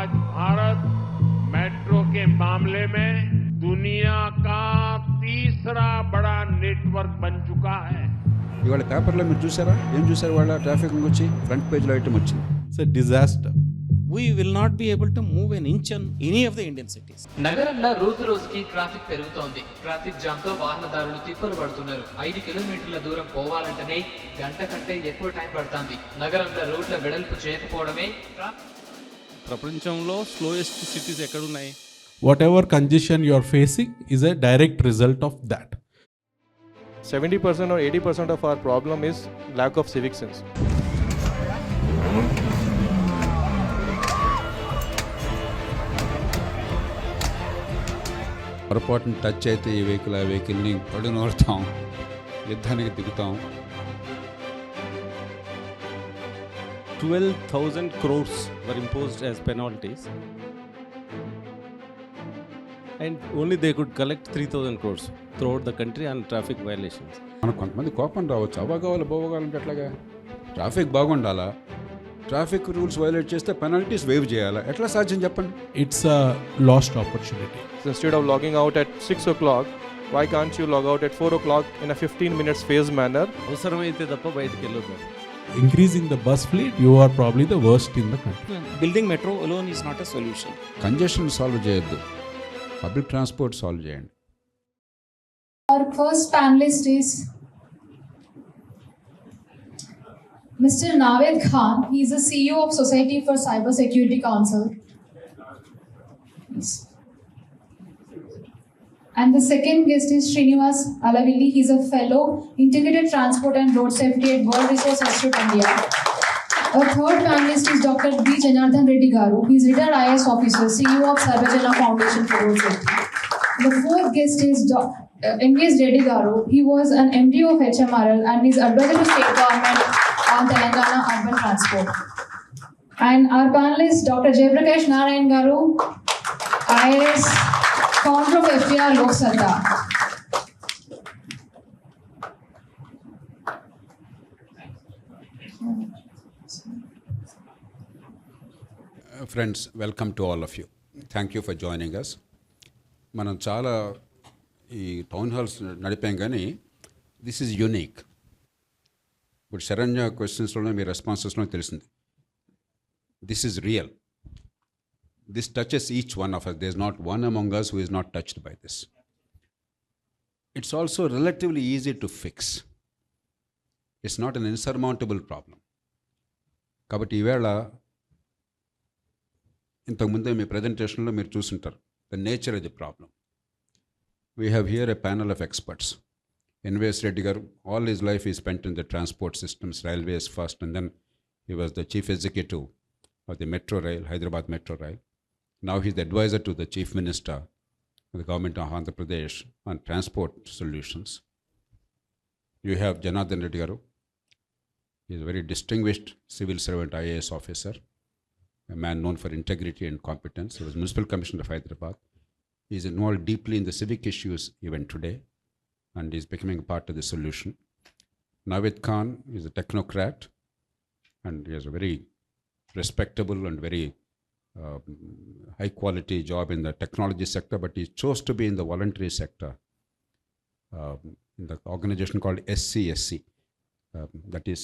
आज भारत मेट्रो के मामले में दुनिया का तीसरा बड़ा नेटवर्क बन चुका है. ఇవాళ పేపర్లో మీరు చూసారా? ఏం చూసారు? వాళ్ళ ట్రాఫిక్ వచ్చి ఫ్రంట్ పేజ్లో ఐటమ్ వచ్చింది. It's a disaster. We will not be able to move an inch in any of the Indian cities. నగరంలో రోజు రోజుకి ట్రాఫిక్ పెరుగుతోంది. ట్రాఫిక్ జామ్ తో వాహనదారులు తిప్పలు పడుతున్నారు. 5 కిలోమీటర్ల దూరం పోవాలంటేనే గంట కంటే ఎక్కువ టైం పడుతుంది. నగరంలో రోడ్ల వెడల్పు చేయకపోవడమే ప్రపంచంలో స్లోయెస్ట్ సిటీస్ ఎక్కడ ఉన్నాయి? Whatever congestion you are facing is a direct result of that. 70% or 80% of our problem is lack of civic sense. పొరపాటుని టచ్ అయితే ఈ వెహికల్ ఆ వెహికల్ని పడు నోరుతాం, యుద్ధానికి దిగుతాం. 12,000 crores were imposed as penalties, and only they could collect 3,000 crores throughout the country on traffic violations. మనకు కొంతమంది కోపం రావచ్చు, అవ్వగావాలి బోవగాలంటే ఎట్లాగా? ట్రాఫిక్ బాగుండాలా, ట్రాఫిక్ రూల్స్ వైలేట్ చేస్తే పెనాల్టీస్ వేవ్ చేయాలా? ఎట్లా సాధ్యం చెప్పండి? It's a lost opportunity. So instead of logging out at 6 o'clock, why can't you log out at 4 o'clock in a 15 minutes phased manner? అవసరమైతే తప్ప బయటికి వెళ్ళొద్దు. Increasing the bus fleet, you are probably the worst in the country. Building metro alone is not a solution. Congestion solve చేయొద్దు, public transport solve చేయండి. Our first panelist is Mr. Naved Khan. He is the CEO of Society for Cyber Security Council. Yes. And the second guest is Srinivas Alivalli. He is a fellow Integrated Transport and Road Safety at World Resource Institute, India. Our third panelist is Dr. B. Janardhan Reddy Garu. He is retired IAS officer, CEO of Sarvejana Foundation for Road Safety. The fourth guest is N.V.S. Reddy Garu. He was an MD of HMRL and is advisor to state government on Telangana urban transport. And our panelist, Dr. Jayaprakash Narayan Garu, IAS, founder of FDR Lok Satta. Friends, welcome to all of you. Thank you for joining us. మనం చాలా ఈ town halls నడిపాం, కానీ this is unique. ఇప్పుడు శరణ్య క్వశ్చన్స్లోనే మీ రెస్పాన్సెస్లో తెలిసింది. This is real. This touches each one of us. There is not one among us who is not touched by this. It's also relatively easy to fix. It's not an insurmountable problem. కాబట్టి ఈవేళ ఇంతకుముందే మీ ప్రజెంటేషన్లో మీరు చూసుంటారు the nature of the problem. We have here a panel of experts. N.V.S. Reddy garu, all his life he spent in the transport systems, railways first, and then he was the chief executive of the Metro Rail, Hyderabad Metro Rail. Now he is the advisor to the Chief Minister of the Government of Andhra Pradesh on transport solutions. You have Janardhan Reddy garu. He is a very distinguished civil servant, IAS officer, a man known for integrity and competence. He was Municipal Commissioner of Hyderabad. He is involved deeply in the civic issues even today, and he is becoming a part of the solution. Naved Khan is a technocrat, and he has a very respectable and very high quality job in the technology sector, but he chose to be in the voluntary sector in the organization called SCSC, that is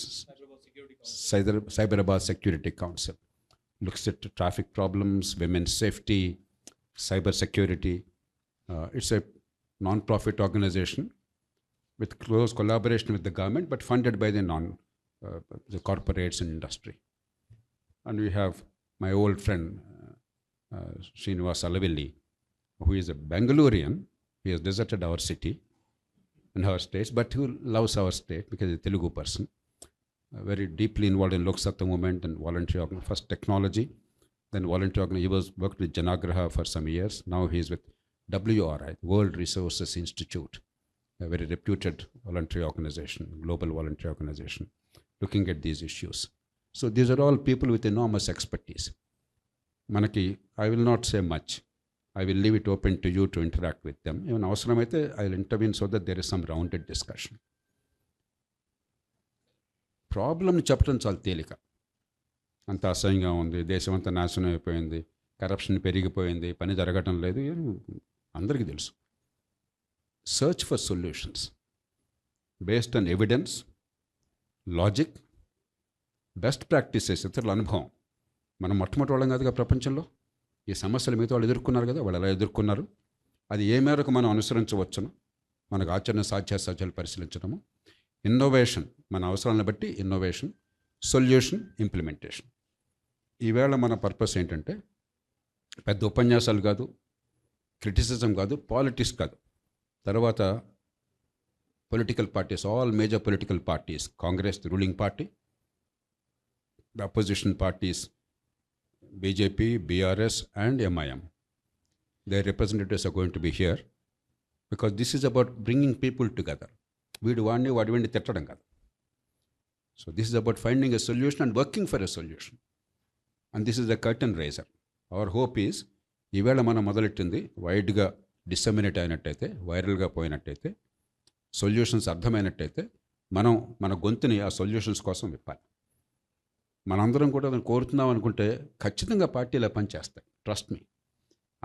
Hyderabad Security Council. Looks at traffic problems, women's safety, cyber security. It's a non-profit organization with close collaboration with the government, but funded by the corporates and industry. And we have my old friend Srinivas Alivalli, who is a Bangalorean. He has deserted our city and our states, but who loves our state because he's a Telugu person, very deeply involved in Lok Satta movement and voluntary organization. First technology, then voluntary organization. He was worked with Janagraha for some years. Now he is with WRI, World Resources Institute, a very reputed voluntary organization, global voluntary organization, looking at these issues. So these are all people with enormous expertise. Manaki, I will not say much. I will leave it open to you to interact with them. Even avasaramaithe I will intervene so that there is some rounded discussion. Problem చెప్పడం చాలా తేలిక. అంత అసహ్యంగా ఉంది, దేశం అంతా నాశనం అయిపోయింది, కరప్షన్ పెరిగిపోయింది, పని జరగటం లేదు, అందరికీ తెలుసు. Search for solutions based on evidence, logic, best practices, ఇతరుల అనుభవం. మనం మొట్టమొదటి వాళ్ళం కాదుగా ప్రపంచంలో. ఈ సమస్యలు మిగతా వాళ్ళు ఎదుర్కొన్నారు కదా, వాళ్ళు ఎలా ఎదుర్కొన్నారు, అది ఏ మేరకు మనం అనుసరించవచ్చును, మనకు ఆచరణ సాధ్యాసాధ్యాలు పరిశీలించడము. ఇన్నోవేషన్, మన అవసరాలను బట్టి ఇన్నోవేషన్, సొల్యూషన్, ఇంప్లిమెంటేషన్. ఈవేళ మన పర్పస్ ఏంటంటే పెద్ద ఉపన్యాసాలు కాదు, క్రిటిసిజం కాదు, పాలిటిక్స్ కాదు. తర్వాత political parties, all major political parties, Congress the ruling party, the opposition parties, BJP, BRS and MIM. Their representatives are going to be here because this is about bringing people together. వీడు వాడిని తిట్టడం కాదు. So this is about finding a solution and working for a solution. And this is the curtain raiser. Our hope is, ఈవేళ మనం మొదలెట్టింది వైడ్గా disseminate అయినట్టయితే, వైరల్గా పోయినట్టయితే, సొల్యూషన్స్ అర్థమైనట్టయితే, మనం మన గొంతుని ఆ సొల్యూషన్స్ కోసం విప్పాలి. మనందరం కూడా దాన్ని కోరుతున్నాం అనుకుంటే ఖచ్చితంగా పార్టీలు పనిచేస్తాయి. Trust me.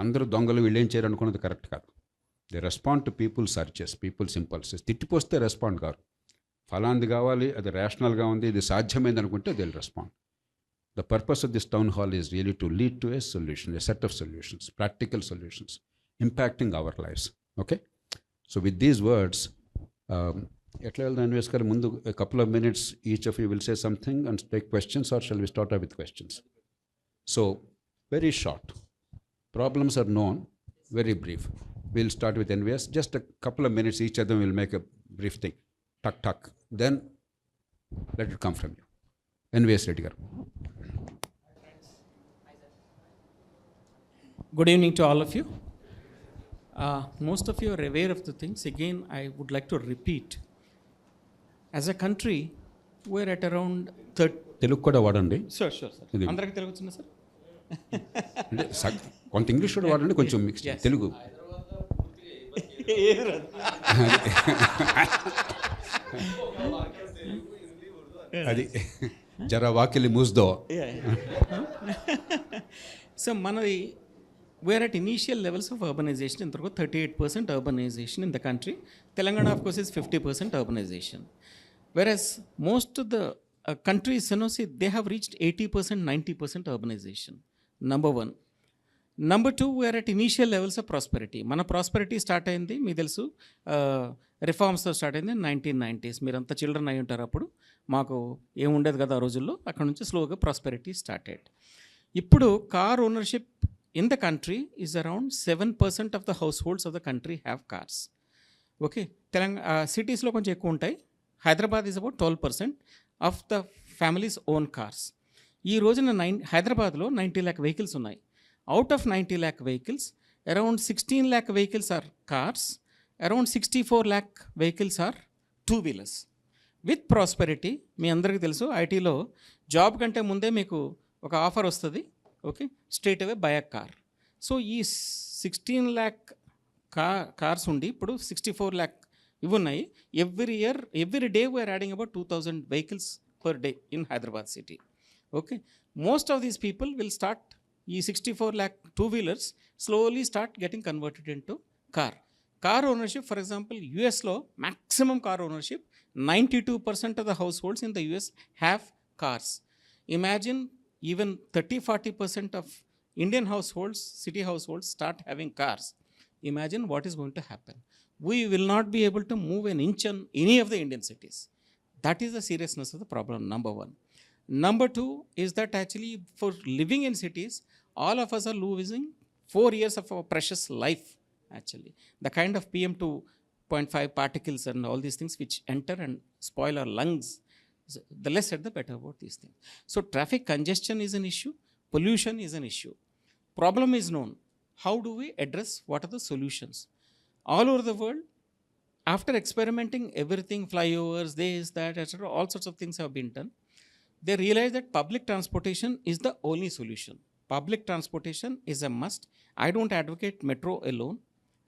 అందరూ దొంగలు, వీళ్ళేం చేయరు అనుకున్నది కరెక్ట్ కాదు. They respond to people's searches, people's impulses. తిట్టిపోస్తే రెస్పాండ్ కాదు. ఫలాంది కావాలి, అది రేషనల్గా ఉంది, ఇది సాధ్యమైంది అనుకుంటే they will respond. The purpose of this town hall is really to lead to a solution, a set of solutions, practical solutions, impacting our lifes. Okay, so with these words, ఎట్లా వెళ్దాం N.V.S గారు, ముందు a couple of minutes each of you will say something and take questions, or shall we start off with questions? So very short, problems are known, very brief. We'll start with N.V.S, just a couple of minutes, each of them will make a brief thing, tuck, then let it come from you. N.V.S Reddy garu. Good evening to all of you. Most of you are aware of the things. Again, I would like to repeat. As a country, we're at around Telugu కూడా వాడండి. Sure, sir. అందరికి తెలుగు వచ్చిందా sir? అంటే కొంత English కూడా వాడండి, కొంచెం mix Telugu. అది జరా వాకిలి మూస్దో. సో మనది, we're at initial levels of urbanization. In 38% urbanization in the country. Telangana, of course, is 50% urbanization. Whereas most of the countries, they have reached 80%, 90% urbanization. Number one. Number two, we are at initial levels of prosperity. Mana prosperity start ayindi, mee telusu, reforms తో start అయింది 1990s. మీరంతా children అయి ఉంటారు అప్పుడు. మాకు ఏం ఉండేది కదా ఆ రోజుల్లో. అక్కడ నుంచి స్లోగా ప్రాస్పెరిటీ స్టార్టెడ్. ఇప్పుడు car ownership in the country is around 7% of the households of the country have cars. Okay, cities lo konచెం ఎక్కువ ఉంటాయి. Hyderabad is about 12% of the families own cars. ఈ రోజున హైదరాబాద్లో 90 lakh vehicles ఉన్నాయి. Out of 90 lakh vehicles, around 16 lakh vehicles are cars, around 64 lakh vehicles are two-wheelers. With prosperity, మీ అందరికీ తెలుసు, ఐటీలో job కంటే ముందే మీకు ఒక ఆఫర్ వస్తుంది. Okay, straight away by a car. So ఈ 16 lakh కార్స్ ఉండి ఇప్పుడు 64 lakh ఇవి ఉన్నాయి. Every day we're adding about 2000 vehicles per day in Hyderabad city. Okay, most of these people will start, ఈ 64 lakh two-wheelers slowly start getting converted into car ownership. For example, USలో maximum car ownership, 92% of the households in the US have cars. Imagine even 30-40% of Indian households, city households, start having cars. Imagine what is going to happen. We will not be able to move an inch on any of the Indian cities. That is the seriousness of the problem, number one. Number two is that actually for living in cities, all of us are losing 4 years of our precious life, actually. The kind of PM2.5 particles and all these things which enter and spoil our lungs, the less said the better about these things. So traffic congestion is an issue, pollution is an issue. Problem is known. How do we address? What are the solutions? All over the world, after experimenting everything, flyovers, this, that, etc., all sorts of things have been done. They realize that public transportation is the only solution. Public transportation is a must. I don't advocate metro alone.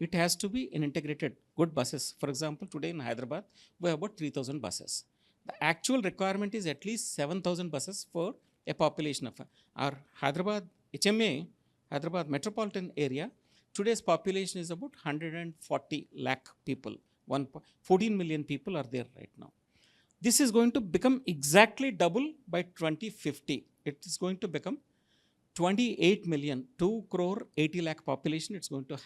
It has to be an integrated, good buses. For example, today in Hyderabad, we have about 3,000 buses. The actual requirement is at least 7,000 buses for a population of our Hyderabad HMA Hyderabad metropolitan area, today's population is about 140 lakh people. 14 million people are there right now. This is going to become exactly double by 2050. It is going to become 28 million, 2 crore 80 lakh population it's going to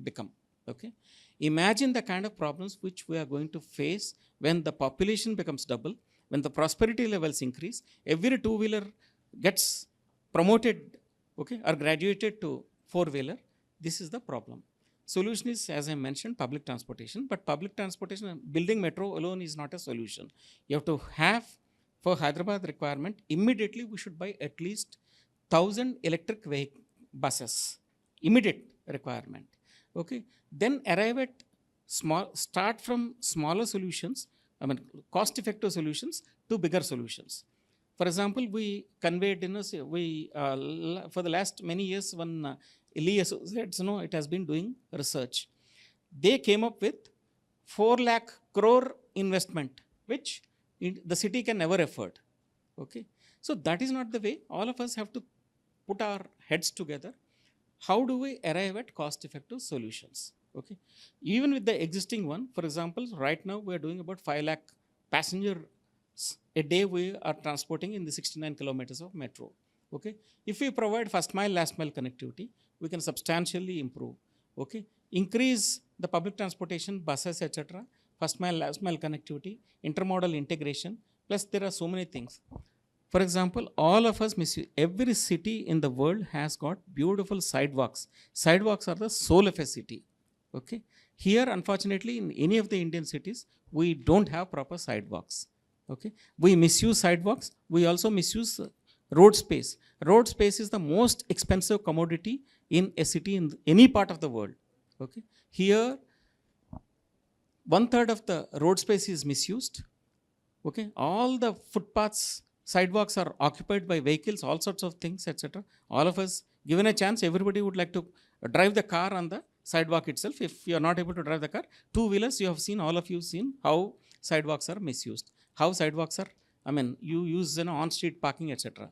become. Okay. Imagine the kind of problems which we are going to face when the population becomes double, when the prosperity levels increase, every two-wheeler gets promoted, okay, or graduated to four-wheeler. This is the problem. Solution is, as I mentioned, public transportation, but public transportation, building metro alone is not a solution. You have to have, for Hyderabad requirement, immediately we should buy at least 1,000 electric buses, immediate requirement. Okay, then arrive at start from smaller solutions, cost-effective solutions to bigger solutions. For example, we conveyed, for the last many years, when Lee Associates, it has been doing research. They came up with 4 lakh crore investment, which the city can never afford. Okay, so that is not the way. All of us have to put our heads together. How do we arrive at cost-effective solutions? Okay, even with the existing one, for example, right now we are doing about 5 lakh passengers a day we are transporting in the 69 kilometers of metro. Okay, if we provide first mile, last mile connectivity, we can substantially improve. Okay, increase the public transportation, buses, etc. First mile, last mile connectivity, intermodal integration. Plus, there are so many things. For example, all of us every city in the world has got beautiful sidewalks. Sidewalks are the soul of a city. Okay, here, unfortunately, in any of the Indian cities, we don't have proper sidewalks. Okay, we misuse sidewalks. We also misuse road space. Road space is the most expensive commodity in a city in any part of the world. Okay, here 1/3 of the road space is misused. Okay, all the footpaths, sidewalks are occupied by vehicles, all sorts of things, etc. All of us, given a chance, everybody would like to drive the car on the sidewalk itself. If you are not able to drive the car, two-wheelers, you have seen, all of you seen how sidewalks are misused. How sidewalks are, you use on-street parking, etc.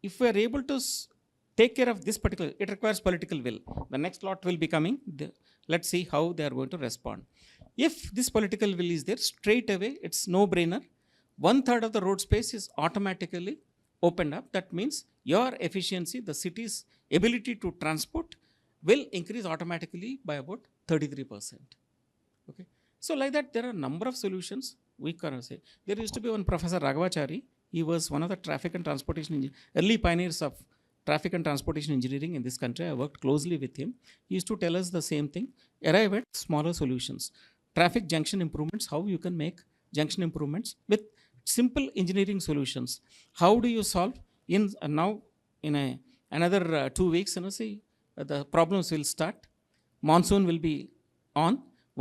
If we are able to take care of this particular, it requires political will. The next lot will be coming. Let's see how they are going to respond. If this political will is there, straight away, it's no-brainer. 1/3 of the road space is automatically opened up. That means your efficiency, the city's ability to transport, will increase automatically by about 33%. Okay, so like that, there are a number of solutions we can say. There used to be one Professor Raghavachari. He was one of the traffic and transportation early pioneers of traffic and transportation engineering in this country. I worked closely with him. He used to tell us the same thing. Arrive at smaller solutions. Traffic junction improvements, how you can make junction improvements with simple engineering solutions. How do you solve in another 2 weeks, the problems will start. Monsoon will be on.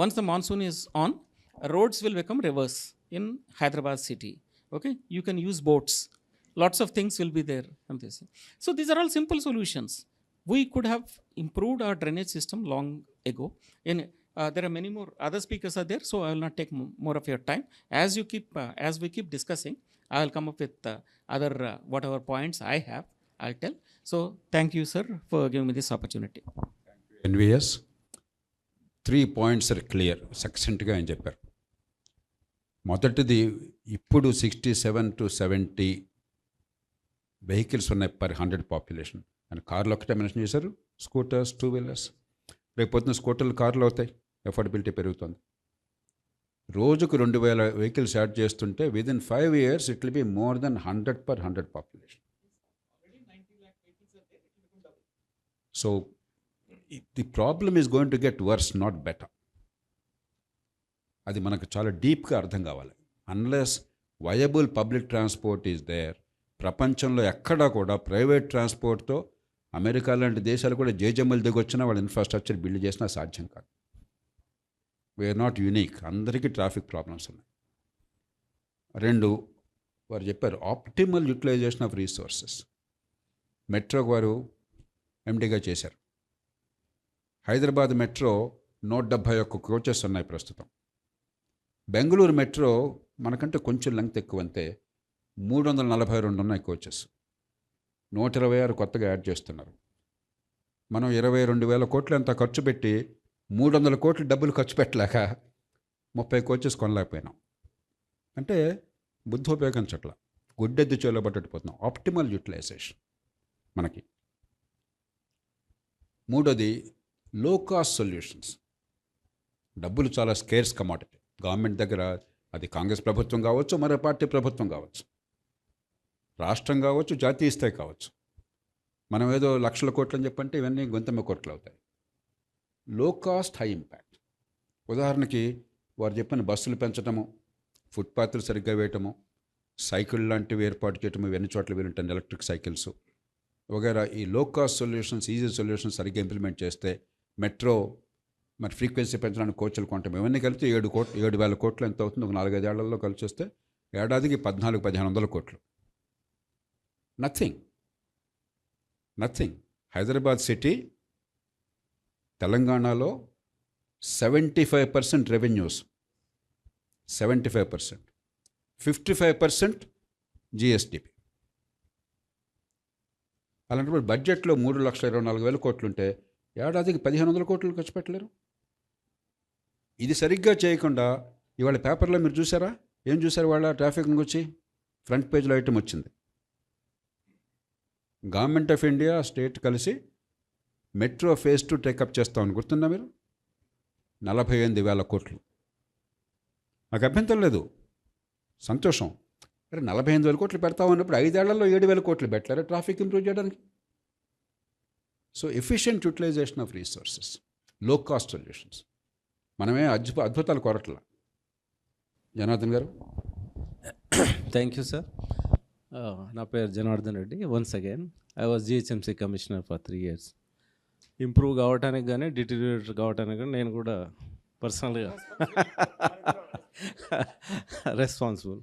Once the monsoon is on, roads will become reverse in Hyderabad city. Okay, you can use boats. Lots of things will be there. So these are all simple solutions. We could have improved our drainage system long ago. There are many more other speakers are there, so I will not take more of your time. As we keep discussing, I will come up with other whatever points I have, I'll tell. So thank you, sir, for giving me this opportunity. N.V.S. 3 points are clear. Succinctగా అని చెప్పారు. మొదటిది, ఇప్పుడు 67 to 70 vehicles ఉన్నాయి per 100 population. And కార్లు ఒకటే mention చేశారు, scooters, two wheelers. రేపు పొద్దున స్కూటర్లు, కార్లు అవుతాయి, అఫోర్డబిలిటీ పెరుగుతుంది. రోజుకు 2,000 వెహికల్స్ యాడ్ చేస్తుంటే within 5 years it will be more than 100 per 100 population. So the problem is going to get worse, not better. అది మనకు చాలా డీప్గా అర్థం కావాలి. Unless viable public transport is there, ప్రపంచంలో ఎక్కడా కూడా ప్రైవేట్ ట్రాన్స్పోర్ట్తో అమెరికా లాంటి దేశాలు కూడా జేజమ్మలు దిగొచ్చినా వాళ్ళ ఇన్ఫ్రాస్ట్రక్చర్ బిల్డ్ చేసినా సాధ్యం కాదు. వీఆర్ నాట్ యూనిక్, అందరికీ ట్రాఫిక్ ప్రాబ్లమ్స్ ఉన్నాయి. 2, వారు చెప్పారు optimal utilisation of resources. Metro వారు ఎండీగా చేశారు. హైదరాబాద్ మెట్రో 171 కోచెస్ ఉన్నాయి ప్రస్తుతం. బెంగళూరు మెట్రో మనకంటే కొంచెం లెంగ్త్ ఎక్కువ, అంతే, 342 ఉన్నాయి కోచెస్. 126 కొత్తగా యాడ్ చేస్తున్నారు. మనం 22,000 కోట్లు అంత ఖర్చు పెట్టి 300 కోట్లు డబ్బులు ఖర్చు పెట్టలేక 30 కోచెస్ కొనలేకపోయినాం. అంటే బుద్ధి ఉపయోగించట్ల, గుడ్డెద్దు చేలో పట్టుకుపోతున్నాం. ఆప్టిమల్ యూటిలైజేషన్ మనకి. మూడోది లో కాస్ట్ సొల్యూషన్స్. డబ్బులు చాలా స్కేర్స్ కమాడిటీ గవర్నమెంట్ దగ్గర. అది కాంగ్రెస్ ప్రభుత్వం కావచ్చు, మరో పార్టీ ప్రభుత్వం కావచ్చు, రాష్ట్రం కావచ్చు, జాతీయ స్థాయి కావచ్చు. మనం ఏదో లక్షల కోట్లు అని చెప్పంటే ఇవన్నీ గొంతెమ్మ కోట్లు అవుతాయి. లో కాస్ట్ హై ఇంపాక్ట్. ఉదాహరణకి వారు చెప్పిన బస్సులు పెంచడము, ఫుట్పాత్లు సరిగ్గా వేయటము, సైకిల్ లాంటివి ఏర్పాటు చేయటము, ఇవన్నీ చోట్ల వీలుంటాయి, ఎలక్ట్రిక్ సైకిల్స్ వగైరా. ఈ లో కాస్ట్ సొల్యూషన్స్, ఈజీ సొల్యూషన్స్ సరిగ్గా ఇంప్లిమెంట్ చేస్తే మెట్రో మరి ఫ్రీక్వెన్సీ పెంచడానికి కోచ్లు కొంటాం, ఇవన్నీ కలిపి 7,000 కోట్లు ఎంత అవుతుంది? ఒక 4-5 ఏళ్లలో కలిసి వస్తే ఏడాదికి 14,000-1,500 కోట్లు. నథింగ్. హైదరాబాద్ సిటీ తెలంగాణలో 75% రెవెన్యూస్, 75%, 55% జిఎస్డిపి. అలాంటప్పుడు బడ్జెట్లో 3,24,000 కోట్లు ఉంటే ఏడాదికి 1,500 కోట్లు ఖర్చు పెట్టలేరు. ఇది సరిగ్గా చేయకుండా ఇవాళ పేపర్లో మీరు చూసారా? ఏం చూసారు? వాళ్ళ ట్రాఫిక్ గురించి ఫ్రంట్ పేజ్లో ఐటమ్ వచ్చింది. గవర్నమెంట్ ఆఫ్ ఇండియా, స్టేట్ కలిసి మెట్రో ఫేజ్ 2 టేకప్ చేస్తామని గుర్తుందా మీరు? 48,000 కోట్లు. నాకు అభ్యంతరం లేదు, సంతోషం. అరే 48,000 కోట్లు పెడతామన్నప్పుడు 5 ఏళ్లలో 7,000 కోట్లు పెట్టలేరు ట్రాఫిక్ ఇంప్రూవ్ చేయడానికి. So efficient utilisation of resources, low cost solutions. మనమే అద్భుతాలు కోరట్ల. Janardhan garu. Thank you sir. నా పేరు Janardhan Reddy. Once again I was GHMC commissioner for 3 years. Improve కావడానికి కానీ డిటీరియేట్ కావడానికి కానీ నేను కూడా పర్సనల్గా రెస్పాన్సిబుల్.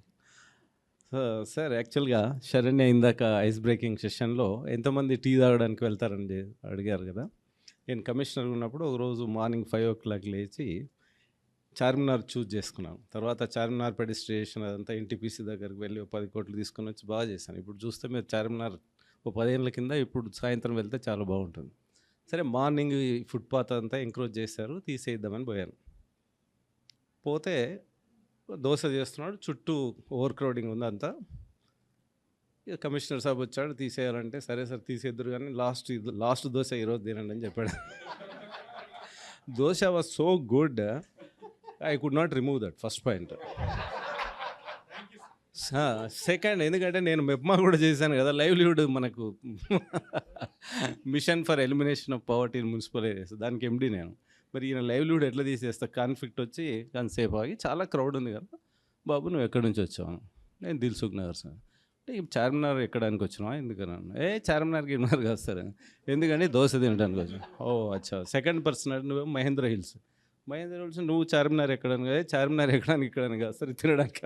సార్ యాక్చువల్గా శరణ్య ఇందాక ఐస్ బ్రేకింగ్ సెషన్లో ఎంతమంది టీ తాగడానికి వెళ్తారని అడిగారు కదా. నేను కమిషనర్ ఉన్నప్పుడు ఒకరోజు మార్నింగ్ 5 o'clock లేచి చార్మినార్ చూజ్ చేసుకున్నాను. తర్వాత చార్మినార్ పెడిస్ట్రేషన్ అదంతా ఎన్టీపీసీ దగ్గరికి వెళ్ళి 10 కోట్లు తీసుకొని వచ్చి బాగా చేశాను. ఇప్పుడు చూస్తే మీరు చార్మినార్ 10 ఏళ్ళ కింద ఇప్పుడు సాయంత్రం వెళ్తే చాలా బాగుంటుంది. సరే మార్నింగ్ ఫుట్పాత్ అంతా ఎంకరేజ్ చేశారు, తీసేద్దామని పోయాను. పోతే దోశ చేస్తున్నాడు, చుట్టూ ఓవర్ క్రౌడింగ్ ఉంది అంతా. ఇక కమిషనర్ సాబ్ వచ్చాడు, తీసేయాలంటే సరే సార్ తీసేద్దరు కానీ లాస్ట్ దోశ ఈరోజు తినండి అని చెప్పాడు. Dosa was so good, I could not remove that, first point. Second, ఎందుకంటే నేను మెప్మా కూడా చేశాను కదా, లైవ్లీహుడ్ మనకు mission for elimination of poverty in municipal areas, దానికి ఎండి నేను. మరి ఈయన లైవ్లీహుడ్ ఎట్లా తీసేస్తా? కాన్ఫ్లిక్ట్ వచ్చి కాసేపు ఆగి, చాలా క్రౌడ్ ఉంది కదా, బాబు నువ్వు ఎక్కడి నుంచి వచ్చావు? నేను దిల్సుఖ్ నగర్ సార్. అంటే చార్మినార్ ఎక్కడానికి వచ్చినావా? ఎందుకన్నా? చార్మినార్కి ఇన్నారు కదా సార్. ఎందుకని? దోశ తినడానికి వచ్చాను. ఓ అచ్చా. సెకండ్ పర్సన్ నువ్వు మహేంద్ర హిల్స్ నువ్వు చార్మినార్ ఎక్కడానికి కదా, చార్మినార్ ఎక్కడానికి ఇక్కడానికి కాదు సార్, తినడానికి.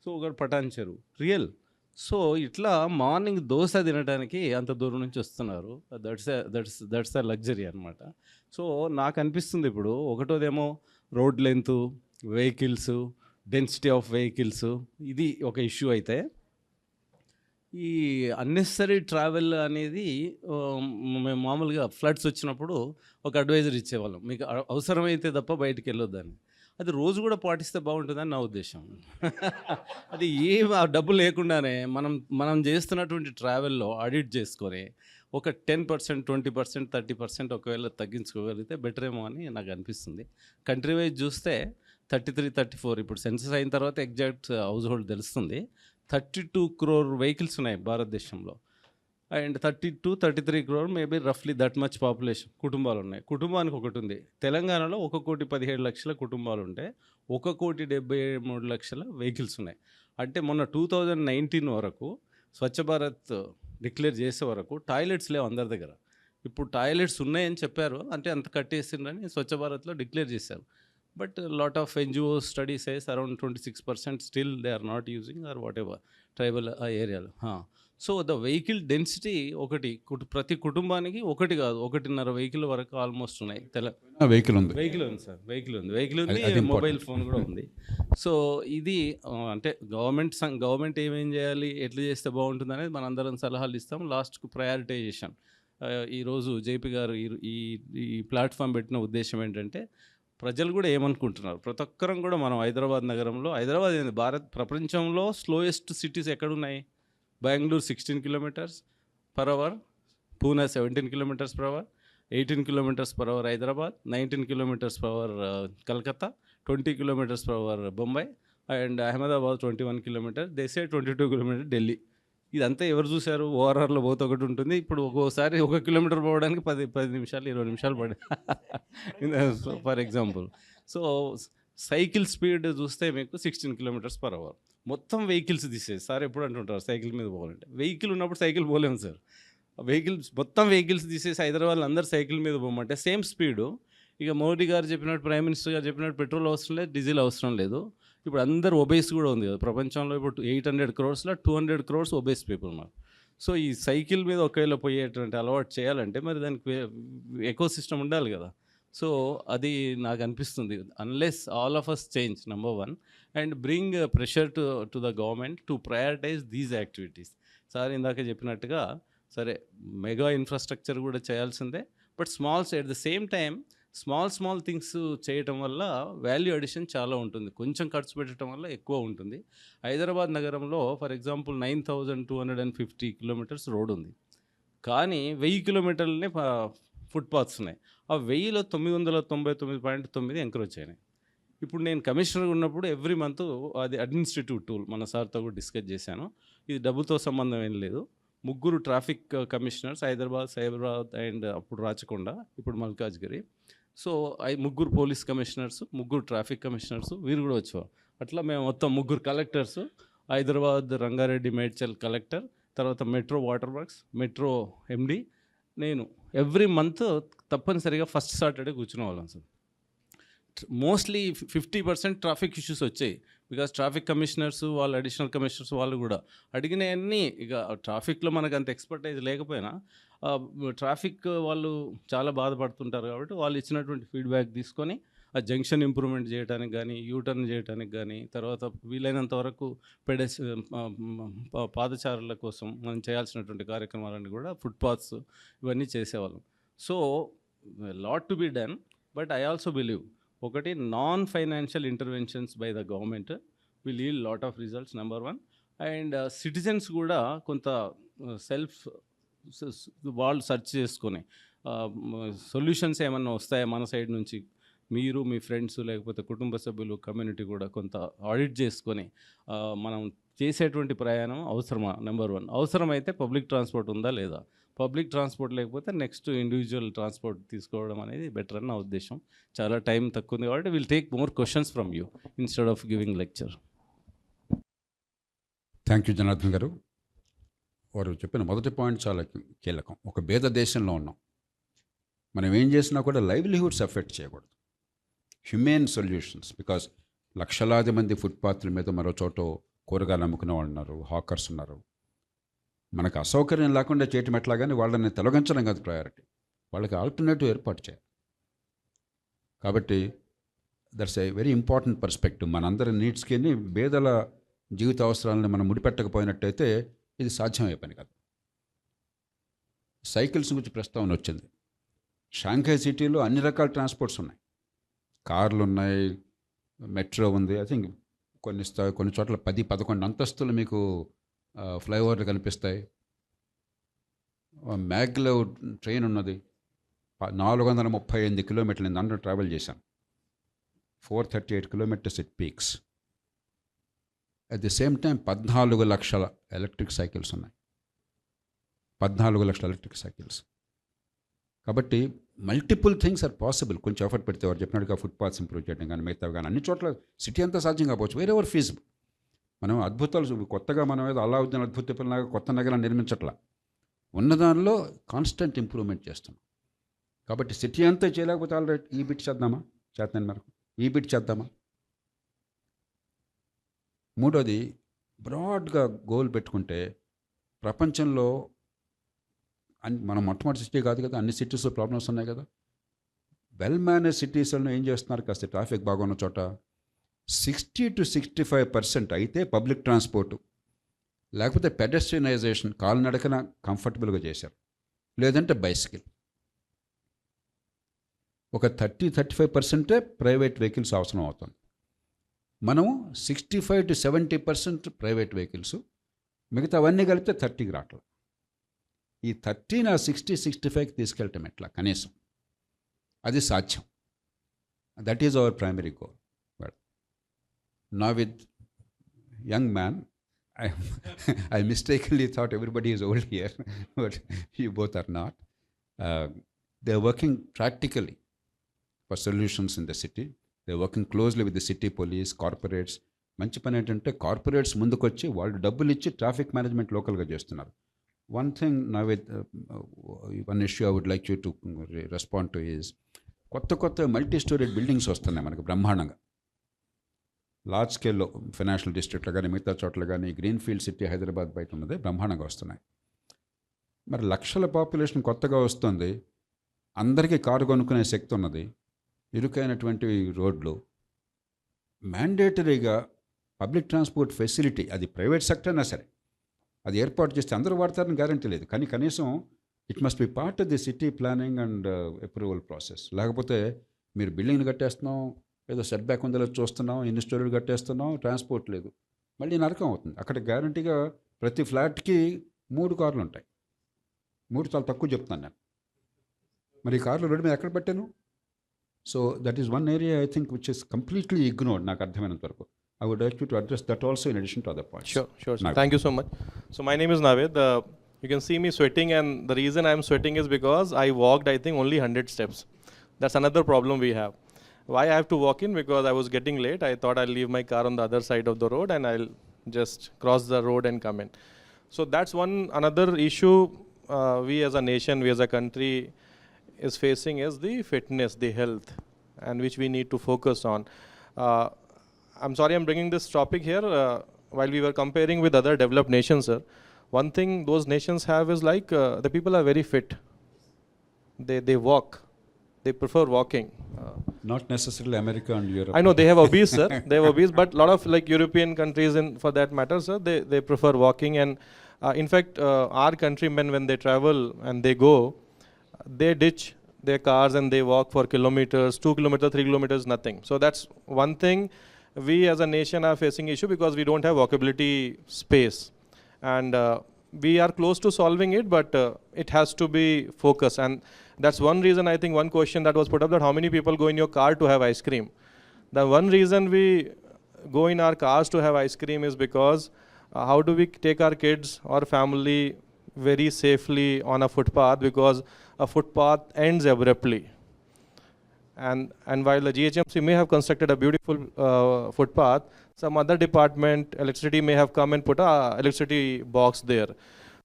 సో ఒకటి పటాన్చెరు రియల్. సో ఇట్లా మార్నింగ్ దోశ తినడానికి అంత దూరం నుంచి వస్తున్నారు. దట్స్ ద లగ్జరీ అనమాట. సో నాకు అనిపిస్తుంది ఇప్పుడు ఒకటోదేమో road length, vehicles, density of vehicles, ఇది ఒక ఇష్యూ అయితే ఈ అన్నెసరీ ట్రావెల్ అనేది మేము మామూలుగా ఫ్లడ్స్ వచ్చినప్పుడు ఒక అడ్వైజర్ ఇచ్చేవాళ్ళం, మీకు అవసరమైతే తప్ప బయటికి వెళ్ళొద్దని. అది రోజు కూడా పాటిస్తే బాగుంటుందని నా ఉద్దేశం. అది ఆ డబ్బు లేకుండానే మనం చేస్తున్నటువంటి ట్రావెల్లో ఆడిట్ చేసుకొని ఒక 10%, 20%, 30% ఒకవేళ తగ్గించుకోగలిగితే బెటర్ ఏమో అని నాకు అనిపిస్తుంది. కంట్రీ వైజ్ చూస్తే 33, 34 ఇప్పుడు సెన్సస్ అయిన తర్వాత ఎగ్జాక్ట్ హౌస్ హోల్డ్ తెలుస్తుంది. 32 crore వెహికల్స్ ఉన్నాయి భారతదేశంలో. అండ్ 32-33 crore మేబీ రఫ్లీ దట్ మచ్ పాపులేషన్ కుటుంబాలు ఉన్నాయి. కుటుంబానికి ఒకటి ఉంది. తెలంగాణలో 1,17,00,000 కుటుంబాలు ఉంటే 1,73,00,000 వెహికల్స్ ఉన్నాయి. అంటే మొన్న 2019 వరకు స్వచ్ఛ భారత్ డిక్లేర్ చేసే వరకు టాయిలెట్స్ లేవు అందరి దగ్గర. ఇప్పుడు టాయిలెట్స్ ఉన్నాయని చెప్పారు, అంటే అంత కట్టేసిందని స్వచ్ఛ భారత్లో డిక్లేర్ చేశారు. But a lot of NGOs study says around 26% still they are not using or whatever tribal area. So the vehicle density ఒకటి ప్రతి కుటుంబానికి ఒకటి కాదు 1.5 వెహికల్ వరకు ఆల్మోస్ట్ ఉన్నాయి. వెహికల్ ఉంది సార్, వెహికల్ ఉంది, మొబైల్ ఫోన్ కూడా ఉంది. సో ఇది అంటే గవర్నమెంట్ ఏమేం చేయాలి, ఎట్లా చేస్తే బాగుంటుంది అనేది మనందరం సలహాలు ఇస్తాం. లాస్ట్కు ప్రయారిటైజేషన్ ఈరోజు జేపీ గారు ఈ ఈ ప్లాట్ఫామ్ పెట్టిన ఉద్దేశం ఏంటంటే ప్రజలు కూడా ఏమనుకుంటున్నారు, ప్రతి ఒక్కరం కూడా మనం హైదరాబాద్ నగరంలో, హైదరాబాద్ ఏంది ప్రపంచంలో స్లోయెస్ట్ సిటీస్ ఎక్కడున్నాయి? Bengaluru 16 kilometres per hour, Pune 17 kilometres per hour, 18 kilometres per hour Hyderabad, 19 kilometres per hour Calcutta, 20 kilometres per hour Bombay, and Ahmedabad 21 kilometre, దేశే 22 కిలోమీటర్ ఢిల్లీ. ఇదంతా ఎవరు చూశారు? ఓఆర్ఆర్లో పోతే ఒకటి ఉంటుంది. ఇప్పుడు ఒక్కోసారి 1 కిలోమీటర్ పోవడానికి 10 నిమిషాలు 20 నిమిషాలు పడే for example. So cycle speed చూస్తే మీకు 16 కిలోమీటర్స్ పర్ అవర్. మొత్తం వెహికల్స్ తీసేది. సార్ ఎప్పుడు అంటుంటారు సైకిల్ మీద పోవాలంటే, వెహికల్ ఉన్నప్పుడు సైకిల్ పోలేము సార్. మొత్తం వెహికల్స్ తీసేసి హైదరాబాద్లో అందరు సైకిల్ మీద పోమంటే సేమ్ స్పీడు. ఇక మోడీ గారు చెప్పినట్టు, ప్రైమ్ మినిస్టర్ గారు చెప్పినట్టు పెట్రోల్ అవసరం లేదు, డీజిల్ అవసరం లేదు. ఇప్పుడు అందరు ఒబేస్ కూడా ఉంది కదా ప్రపంచంలో. ఇప్పుడు 800 crores-లో 200 crores ఒబేస్ పీపుల్ మాకు. సో ఈ సైకిల్ మీద ఒకవేళ పోయేటువంటి అలవాటు చేయాలంటే మరి దానికి ఎకో సిస్టమ్ ఉండాలి కదా. సో అది నాకు అనిపిస్తుంది, unless all of us change, number 1, and bring pressure to the government to prioritise these activities. Sir ఇందాక చెప్పినట్టుగా సరే మెగా ఇన్ఫ్రాస్ట్రక్చర్ కూడా చేయాల్సిందే, but at the same time small things చేయటం వల్ల వాల్యూ అడిషన్ చాలా ఉంటుంది. కొంచెం ఖర్చు పెట్టడం వల్ల ఎక్కువ ఉంటుంది. హైదరాబాద్ నగరంలో ఫర్ ఎగ్జాంపుల్ 9,250 కిలోమీటర్స్ రోడ్ ఉంది, కానీ 1000 కిలోమీటర్లనే ఫుట్పాత్స్ ఉన్నాయి. ఆ 1000లో 999.9 ఎంకరేజ్ అయినాయి. ఇప్పుడు నేను కమిషనర్గా ఉన్నప్పుడు ఎవ్రీ మంత్ అది అడ్మినిస్ట్రేటివ్ టూల్ మన సార్తో కూడా డిస్కస్ చేశాను. ఇది డబ్బుతో సంబంధం ఏం లేదు. 3 traffic commissioners, Hyderabad, Cyberabad and అప్పుడు రాచకొండ, ఇప్పుడు Malkajgiri. So 3 police commissioners, 3 traffic commissioners, వీరు కూడా వచ్చేవారు. అట్లా మేము మొత్తం 3 కలెక్టర్స్, హైదరాబాద్ రంగారెడ్డి మేడ్చల్ కలెక్టర్, తర్వాత మెట్రో వాటర్ వర్క్స్, మెట్రో ఎండి, నేను ఎవ్రీ మంత్ తప్పనిసరిగా ఫస్ట్ సాటర్డే కూర్చునే వాళ్ళం సార్. మోస్ట్లీ 50% ట్రాఫిక్ ఇష్యూస్ వచ్చాయి. బికాస్ ట్రాఫిక్ కమిషనర్స్ వాళ్ళు, అడిషనల్ కమిషనర్స్ వాళ్ళు కూడా అడిగినవన్నీ, ఇక ట్రాఫిక్లో మనకు అంత ఎక్స్పర్టైజ్ లేకపోయినా ట్రాఫిక్ వాళ్ళు చాలా బాధపడుతుంటారు కాబట్టి వాళ్ళు ఇచ్చినటువంటి ఫీడ్బ్యాక్ తీసుకొని ఆ జంక్షన్ ఇంప్రూవ్మెంట్ చేయడానికి కానీ, యూటర్న్ చేయడానికి కానీ, తర్వాత వీలైనంత వరకు పాదచారుల కోసం మనం చేయాల్సినటువంటి కార్యక్రమాలన్నీ కూడా ఫుట్పాత్స్ ఇవన్నీ చేసేవాళ్ళం. So lot to be done, but I also believe ఒకటి, non financial interventions by the government will yield lot of results, number 1. And citizens కూడా కొంత వాళ్ళు సెర్చ్ చేసుకొని సొల్యూషన్స్ ఏమన్నా వస్తాయా మన సైడ్ నుంచి, మీరు మీ ఫ్రెండ్స్ లేకపోతే కుటుంబ సభ్యులు, కమ్యూనిటీ కూడా కొంత ఆడిట్ చేసుకొని మనం చేసేటువంటి ప్రయాణం అవసరమా, నెంబర్ 1. అవసరమైతే పబ్లిక్ ట్రాన్స్పోర్ట్ ఉందా లేదా, పబ్లిక్ ట్రాన్స్పోర్ట్ లేకపోతే నెక్స్ట్ ఇండివిజువల్ ట్రాన్స్పోర్ట్ తీసుకోవడం అనేది బెటర్ అని నా ఉద్దేశం. చాలా టైం తక్కువ ఉంది కాబట్టి will take more questions from you instead of giving lecture. Thank you Janardhan గారు. వారు చెప్పిన మొదటి పాయింట్ చాలా కీలకం. ఒక భేద దేశంలో ఉన్నాం, మనం ఏం చేసినా కూడా లైవ్లీహుడ్స్ ఎఫెక్ట్ చేయకూడదు, హ్యూమెన్ సొల్యూషన్స్. బికాస్ లక్షలాది మంది ఫుట్పాత్ల మీద మరో చోట కూరగాయలు అమ్ముకునే వాళ్ళు ఉన్నారు, హాకర్స్ ఉన్నారు. మనకు అసౌకర్యం లేకుండా చేయటం ఎట్లాగానే వాళ్ళని తొలగించడం కాదు ప్రయారిటీ, వాళ్ళకి ఆల్టర్నేటివ్ ఏర్పాటు చేయాలి. కాబట్టి that's a very important perspective. మనందరి నీడ్స్కి, పేదల జీవిత అవసరాలను మనం ముడిపెట్టకపోయినట్టయితే ఇది సాధ్యమయ్యే పని కాదు. సైకిల్స్ గురించి ప్రస్తావన వచ్చింది. షాంఘై సిటీలో అన్ని రకాల ట్రాన్స్పోర్ట్స్ ఉన్నాయి, కార్లు ఉన్నాయి, మెట్రో ఉంది. ఐ థింక్ కొన్ని చోట్ల 10-11 అంతస్తులు మీకు ఫ్లైఓవర్లు కనిపిస్తాయి. మ్యాగ్లో ట్రైన్ ఉన్నది, 438 కిలోమీటర్లు నేను దాంట్లో ట్రావెల్ చేశాను. 438 kilometres it peaks. At the same time 14 లక్షల ఎలక్ట్రిక్ సైకిల్స్ ఉన్నాయి, 14 లక్షల ఎలక్ట్రిక్ సైకిల్స్. కాబట్టి మల్టిపుల్ థింగ్స్ ఆర్ పాసిబుల్. కొంచెం ఎఫర్ట్ పెడితే వారు చెప్పినట్టుగా ఫుట్పాత్స్ ఇంప్రూవ్ చేయడం కానీ, మిగతావి కానీ, అన్ని చోట్ల సిటీ అంతా సాధ్యం కావచ్చు. వేరే ఎవరు ఫీజిబుల్. మనం అద్భుతాలు కొత్తగా మనం ఏదో అల్లావుద్దీన్ అద్భుత పిల్లలాగా కొత్త నగరాన్ని నిర్మించట్లా, ఉన్నదానిలో కాన్స్టెంట్ ఇంప్రూవ్మెంట్ చేస్తున్నాం. కాబట్టి సిటీ అంతా చేయలేకపోతే ఆల్రెడీ ఈ బిట్ చేద్దామా, చేతనని మేరకు ఈ బిట్ చేద్దామా. మూడోది, బ్రాడ్గా గోల్ పెట్టుకుంటే ప్రపంచంలో మనం మొట్టమొదటి సిటీ కాదు కదా, అన్ని సిటీస్లో ప్రాబ్లమ్స్ ఉన్నాయి కదా. వెల్ మేనేజ్ సిటీస్లో ఏం చేస్తున్నారు, కాస్త ట్రాఫిక్ బాగున్న చోట 60-65% అయితే పబ్లిక్ ట్రాన్స్పోర్టు, లేకపోతే పెడెస్ట్రియనైజేషన్, కాలినడకన కంఫర్టబుల్గా చేశారు. లేదంటే బైసికల్. ఒక 30-35% ప్రైవేట్ వెహికల్స్ అవసరం అవుతుంది. మనం 65-70% ప్రైవేట్ వెహికల్స్, మిగతా అవన్నీ కలిపితే 30కి రావట్లేదు. ఈ 30 నా 60-65కి తీసుకెళ్ళటం ఎట్లా కనీసం? అది సాధ్యం. That is our primary goal. But నా with young man, I mistakenly thought everybody is old here, but you both are not. They are working practically for solutions in the city. They are working closely with the city police, corporates. మంచి పని ఏంటంటే corporates ముందుకొచ్చి వాళ్ళు డబ్బులు ఇచ్చి traffic management లోకల్గా చేస్తున్నారు. One thing Naved, one issue I would like you to respond to is, కొత్త మల్టీ స్టోరేజ్ బిల్డింగ్స్ వస్తున్నాయి మనకు బ్రహ్మాండంగా. లార్జ్ స్కేల్లో ఫైనాన్షియల్ డిస్ట్రిక్ట్లో కానీ మిగతా చోట్ల కానీ గ్రీన్ ఫీల్డ్ సిటీ హైదరాబాద్ బయట ఉన్నది బ్రహ్మాండంగా వస్తున్నాయి. మరి లక్షల పాపులేషన్ కొత్తగా వస్తుంది, అందరికీ కారు కొనుక్కునే శక్తి ఉన్నది, ఇరుకైనటువంటి రోడ్లు, మ్యాండేటరీగా పబ్లిక్ ట్రాన్స్పోర్ట్ ఫెసిలిటీ, అది ప్రైవేట్ సెక్టర్ అయినా సరే అది ఏర్పాటు చేస్తే అందరూ వాడతారని గ్యారంటీ లేదు, కానీ కనీసం it must be part of the city planning and approval process. లేకపోతే మీరు బిల్డింగ్లు కట్టేస్తున్నాం, ఏదో సెట్ బ్యాక్ ఉందో చూస్తున్నాం, ఎన్ని స్టోరీలు కట్టేస్తున్నాం, ట్రాన్స్పోర్ట్ లేదు, మళ్ళీ నరకం అవుతుంది. అక్కడ గ్యారంటీగా ప్రతి ఫ్లాట్కి 3 కార్లు ఉంటాయి. 3 చాలా తక్కువ చెప్తున్నాను నేను. మరి ఈ కార్లు రోడ్డు మీద ఎక్కడ పెట్టాను? So that is one area I think which is completely ignored నాకు అర్థమైనంత వరకు. I would like you to address that also in addition to other points. Sure. Naved. Thank you so much. So my name is Naved. You can see me sweating, and the reason I'm sweating is because I walked, I think, only 100 steps. That's another problem we have. Why I have to walk in? Because I was getting late. I thought I'll leave my car on the other side of the road and I'll just cross the road and come in. So that's another issue we as a nation, we as a country is facing is the fitness, the health, and which we need to focus on. I'm sorry I'm bringing this topic here. While we were comparing with other developed nations, sir, one thing those nations have is like the people are very fit. They walk. They prefer walking. Not necessarily America and Europe. I know they have obese, sir. They have obese, but a lot of like European countries, for that matter, sir, they prefer walking. And in fact, our countrymen, when they travel and they go, they ditch their cars and they walk for kilometers, 2 kilometers, 3 kilometers, nothing. So that's one thing. We as a nation are facing issue because we don't have walkability space, and we are close to solving it, but it has to be focused. And that's one reason I think one question that was put up, that how many people go in your car to have ice cream. The one reason we go in our cars to have ice cream is because how do we take our kids or family very safely on a footpath, because a footpath ends abruptly. And while the GHMC may have constructed a beautiful footpath, some other department, electricity, may have come and put a electricity box there.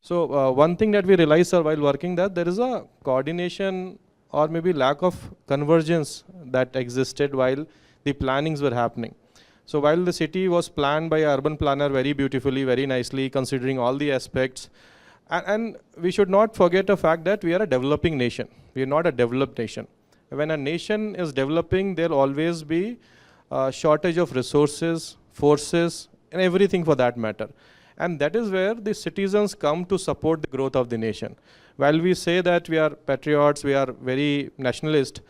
So one thing that we realized, sir, while working, that there is a coordination or maybe lack of convergence that existed while the plannings were happening. So while the city was planned by an urban planner very beautifully, very nicely, considering all the aspects, and we should not forget the fact that we are a developing nation. We are not a developed nation. When a nation is developing, there will always be a shortage of resources, forces, and everything for that matter. And that is where the citizens come to support the growth of the nation. While we say that we are patriots, we are very nationalist,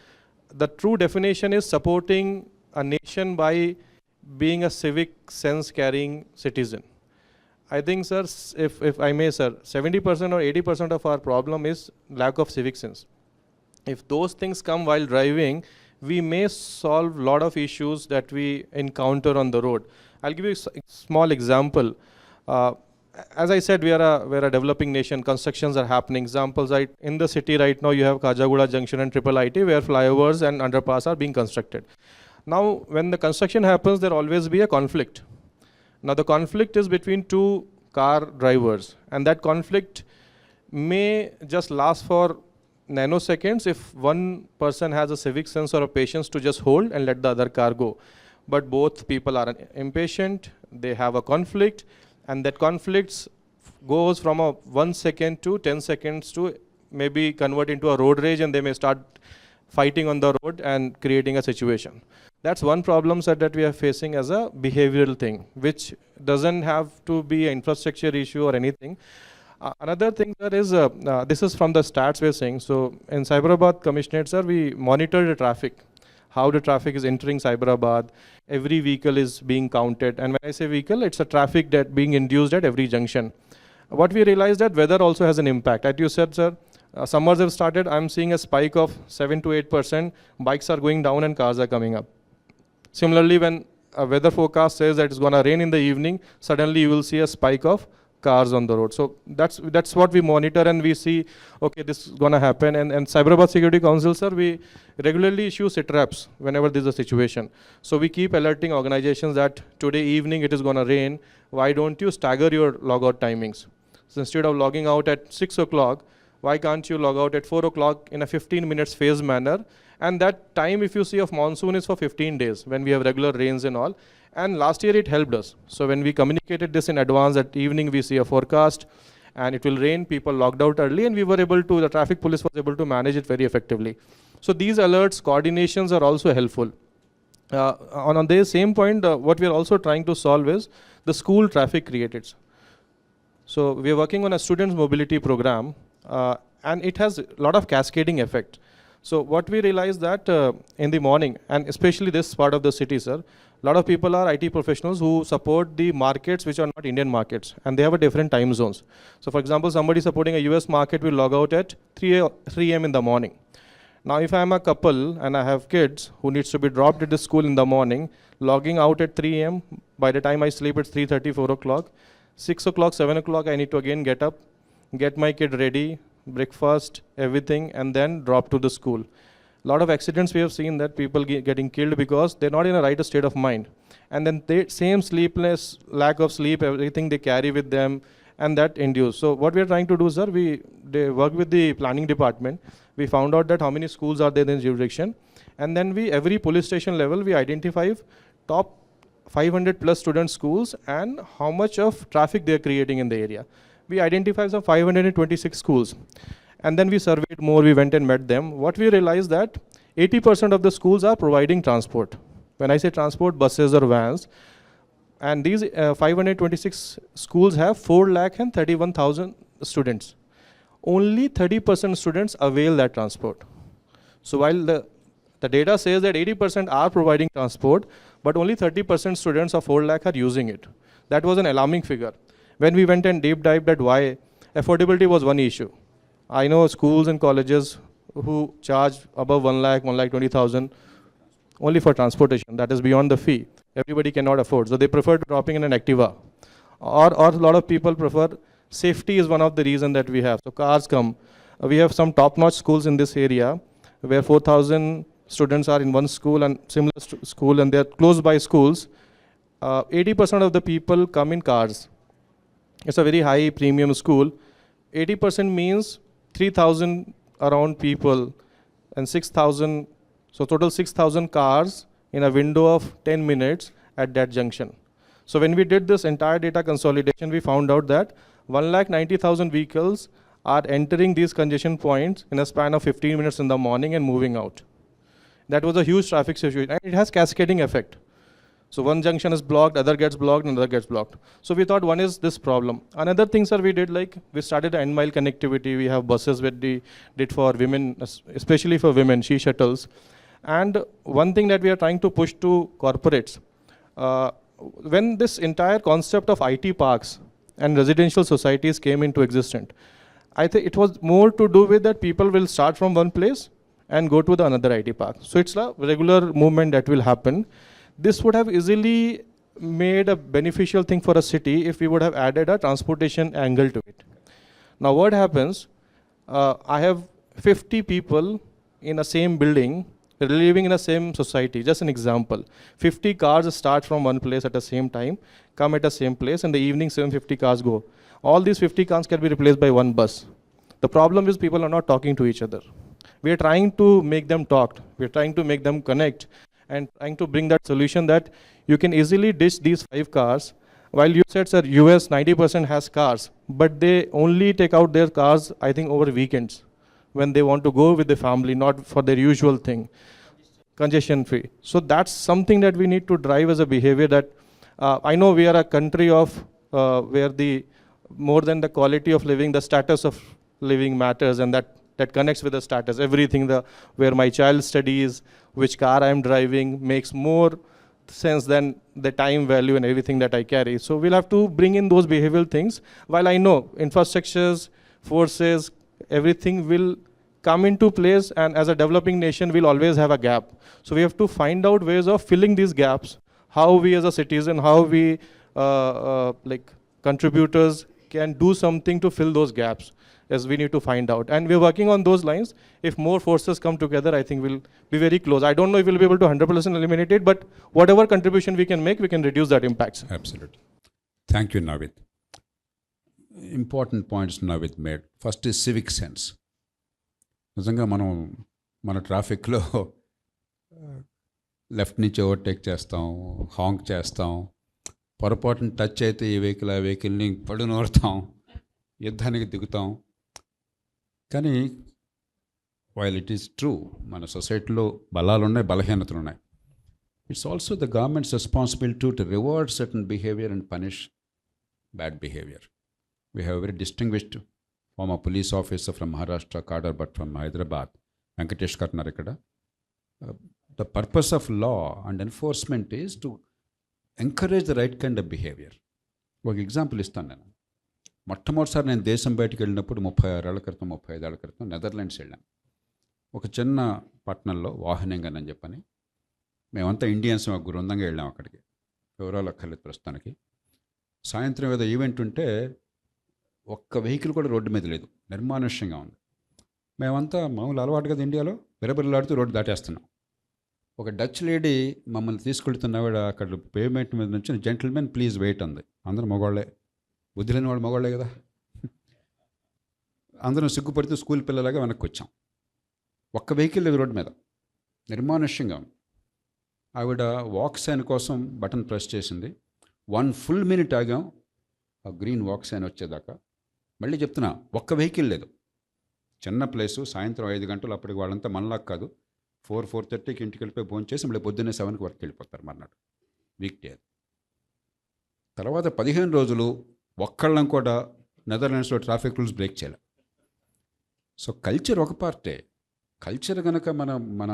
the true definition is supporting a nation by being a civic sense carrying citizen. I think, sir, if I may, sir, 70% or 80% of our problem is lack of civic sense. If those things come while driving, we may solve a lot of issues that we encounter on the road. I'll give you a small example. As I said, we're a developing nation. Constructions are happening. Examples, in the city right now, you have Kajagoda Junction and Triple IT, where flyovers and underpass are being constructed. Now, when the construction happens, there will always be a conflict. Now, the conflict is between 2 car drivers, and that conflict may just last for nanoseconds if one person has a civic sense or a patience to just hold and let the other car go. But both people are impatient, they have a conflict, and that conflict goes from a 1 second to 10 seconds to maybe convert into a road rage, and they may start fighting on the road and creating a situation. That's one problem, sir, that we are facing as a behavioral thing, which doesn't have to be an infrastructure issue or anything. Another thing, sir, is this is from the stats we're saying. So in Hyderabad Commissionerate, sir, we monitor the traffic, how the traffic is entering Hyderabad. Every vehicle is being counted. And when I say vehicle, it's a traffic that being induced at every junction. What we realized that weather also has an impact. As you said, sir, summers have started. I'm seeing a spike of 7 to 8%. Bikes are going down and cars are coming up. Similarly, when a weather forecast says that it's going to rain in the evening, suddenly you will see a spike of cars on the road. So that's what we monitor, and we see, okay, this is going to happen. And Hyderabad Security Council, sir, we regularly issue sit traps whenever there's a situation. So we keep alerting organizations that today evening it is going to rain. Why don't you stagger your logout timings? So instead of logging out at 6 o'clock, why can't you log out at 4 o'clock in a 15 minutes phased manner? And that time, if you see, of monsoon is for 15 days when we have regular rains and all. And last year it helped us. So when we communicated this in advance, that evening we see a forecast and it will rain, people logged out early, and we were able to, the traffic police was able to manage it very effectively. So these alerts, coordinations are also helpful. On the same point, what we are also trying to solve is the school traffic created. So we are working on a students mobility program, and it has a lot of cascading effect. So what we realized that in the morning, and especially this part of the city, sir, a lot of people are IT professionals who support the markets which are not Indian markets, and they have a different time zones. So for example, somebody supporting a US market will log out at 3 a.m. in the morning. Now if I am a couple and I have kids who needs to be dropped at the school in the morning, logging out at 3 a.m., by the time I sleep it's 3:30, 4 o'clock, 6 o'clock, 7 o'clock, I need to again get up, get my kid ready, breakfast, everything, and then drop to the school. A lot of accidents we have seen that people getting killed because they're not in a right state of mind. And then they, same sleepless, lack of sleep, everything they carry with them, and that induce. So what we are trying to do, sir, they work with the planning department. We found out that how many schools are there in jurisdiction. And then every police station level, we identify top 500 plus student schools and how much of traffic they're creating in the area. We identified some 526 schools. And then we surveyed more, we went and met them. What we realized that 80% of the schools are providing transport. When I say transport, buses or vans. And these 526 schools have 4,31,000 students. Only 30% students avail that transport. So while the data says that 80% are providing transport, but only 30% students of 4 lakh are using it. That was an alarming figure. When we went and deep dived at why, affordability was one issue. I know schools and colleges who charge above 1 lakh, 1,20,000 only for transportation. That is beyond the fee. Everybody cannot afford. So they prefer dropping in an Activa. Or a lot of people prefer, safety is one of the reasons that we have. So cars come. We have some top-notch schools in this area where 4,000 students are in one school and similar school, and they are close by schools. 80% of the people come in cars. It's a very high premium school. 80% means 3,000 around people and 6,000, so total 6,000 cars in a window of 10 minutes at that junction. So when we did this entire data consolidation, we found out that 1,90,000 vehicles are entering these congestion points in a span of 15 minutes in the morning and moving out. That was a huge traffic situation, and it has cascading effect. So one junction is blocked, other gets blocked, another gets blocked. So we thought one is this problem. Another thing, sir, we did, like we started end mile connectivity. We have buses that we did for women, especially for women, she shuttles. And one thing that we are trying to push to corporates, when this entire concept of IT parks and residential societies came into existence, I think it was more to do with that people will start from one place and go to the another IT park. So it's a regular movement that will happen. This would have easily made a beneficial thing for a city if we would have added a transportation angle to it. Now what happens, I have 50 people in a same building, living in the same society. Just an example. 50 cars start from one place at the same time, come at the same place, and the evening 750 cars go. All these 50 cars can be replaced by one bus. The problem is people are not talking to each other. We are trying to make them talk. We are trying to make them connect and trying to bring that solution that you can easily ditch these 5 cars. While you said, sir, US 90% has cars, but they only take out their cars, I think, over weekends when they want to go with the family, not for their usual thing. Congestion free. So that's something that we need to drive as a behavior that I know we are a country of where the more than the quality of living, the status of living matters, and that connects with the status. Everything, where my child studies, which car I am driving, makes more sense than the time value and everything that I carry. So we'll have to bring in those behavioral things. While I know infrastructures, forces, everything will come into place, and as a developing nation, we'll always have a gap. So we have to find out ways of filling these gaps, how we as a citizen, how we like contributors can do something to fill those gaps, as we need to find out. And we're working on those lines. If more forces come together, I think we'll be very close. I don't know if we'll be able to 100% eliminate it, but whatever contribution we can make, we can reduce that impact. Absolutely. Thank you, Naved. Important points Naved made. First is civic sense. నిజంగా మన ట్రాఫిక్లో left నుంచి overtake చేస్తాం, Hank చేస్తాం, పొరపాటున touch అయితే ఈ vehicle ఆ వెహికల్ని పడు నోరుతాం, యుద్ధానికి దిగుతాం. కానీ వైల్ ఇట్ ఈస్ ట్రూ, మన సొసైటీలో బలాలు ఉన్నాయి, బలహీనతలు ఉన్నాయి. It's also the governments responsibility to reward certain behaviour and punish bad behaviour. We have a very distinguished former police officer from Maharashtra, Kadar, but from Hyderabad, Venkatesh Karnar ikkada. The purpose of law and enforcement is to encourage the right kind of behavior. ఒక example ఇస్తాను నేను. మొట్టమొదటిసారి నేను దేశం బయటకు వెళ్ళినప్పుడు 36 ఏళ్ల క్రితం 35 ఏళ్ల క్రితం నెదర్లాండ్స్ వెళ్ళాను. ఒక చిన్న పట్టణంలో వాహనంగన్ అని చెప్పని, మేమంతా ఇండియన్స్ ఒక బృందంగా వెళ్ళాం అక్కడికి. వివరాలు అక్కర్లేదు ప్రస్తుతానికి. సాయంత్రం ఏదో ఈవెంట్ ఉంటే ఒక్క వెహికల్ కూడా రోడ్డు మీద లేదు, నిర్మానుష్యంగా ఉంది. మేమంతా మామూలు అలవాటు కదా ఇండియాలో, బిరబిరలాడుతూ రోడ్డు దాటేస్తున్నాం. ఒక డచ్ లేడీ మమ్మల్ని తీసుకెళ్తున్నవాడు అక్కడ పేమెంట్ మీద నుంచి, జెంటిల్మెన్ ప్లీజ్ వెయిట్ అంది. అందరూ మగవాళ్ళే, బుద్ధి లేని వాళ్ళు మగవాళ్ళే కదా. అందరం సిగ్గుపడుతూ స్కూల్ పిల్లలాగా వెనక్కి వచ్చాం. ఒక్క వెహికల్ లేదు రోడ్డు మీద, నిర్మానుష్యంగా ఉంది. ఆవిడ వాక్ సైన్ కోసం బటన్ ప్రెస్ చేసింది. 1 full minute ఆగాం ఆ గ్రీన్ వాక్ సైన్ వచ్చేదాకా. మళ్ళీ చెప్తున్నా, ఒక్క వెహికల్ లేదు. చిన్న ప్లేసు, సాయంత్రం 5 గంటలు. అప్పటికి వాళ్ళంతా మనలాగా కాదు, 4-4:30కి ఇంటికి వెళ్ళిపోయి భోజనం చేసి మళ్ళీ పొద్దున్నే 7కి వర్క్ వెళ్ళిపోతారు మర్నాడు, వీక్ డే. తర్వాత 15 రోజులు ఒక్కళ్ళం కూడా నెదర్లాండ్స్లో ట్రాఫిక్ రూల్స్ బ్రేక్ చేయాలి. సో కల్చర్ ఒక పార్టే. కల్చర్ కనుక మన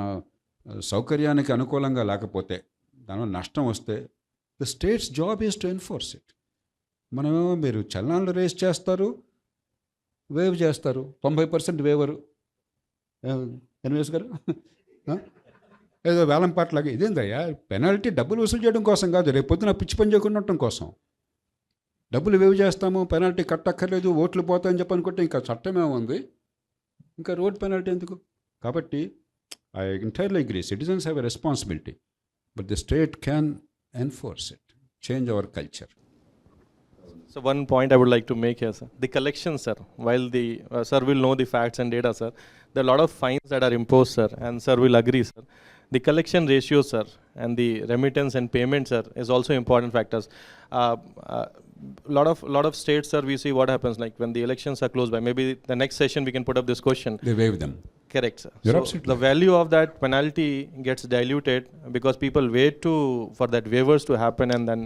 సౌకర్యానికి అనుకూలంగా లేకపోతే, దానివల్ల నష్టం వస్తే, the states job is to enforce it. మనమేమో మీరు చలనాలు రేస్ చేస్తారు, వేవ్ చేస్తారు, 90% వేవరు. N.V.S గారు ఏదో వేలం పాటలాగా. ఇదేందయ్యా, పెనాల్టీ డబ్బులు వసూలు చేయడం కోసం కాదు, రేపు పొద్దున పిచ్చి పని చేయకుండా ఉండటం కోసం. డబ్బులు వేవ్ చేస్తాము, పెనాల్టీ కట్టక్కర్లేదు, ఓట్లు పోతాయని చెప్పి అనుకుంటే ఇంకా చట్టమే ఉంది, ఇంకా రోడ్ పెనాల్టీ ఎందుకు? కాబట్టి I entirely agree, citizens have a responsibility, but the state can enforce it, change our culture. So one point I would like to make here, sir. The collection, sir, while the sir will know the facts and data, sir, there are a lot of fines that are imposed, sir, and sir will agree, sir. The collection ratio, sir, and the remittance and payment, sir, is also important factors. Lot of states, sir, we see what happens, like when the elections are close by. Maybe the next session we can put up this question. They waive them. Correct, sir. You're so absolutely the value of that penalty gets diluted because people wait for that waivers to happen, and then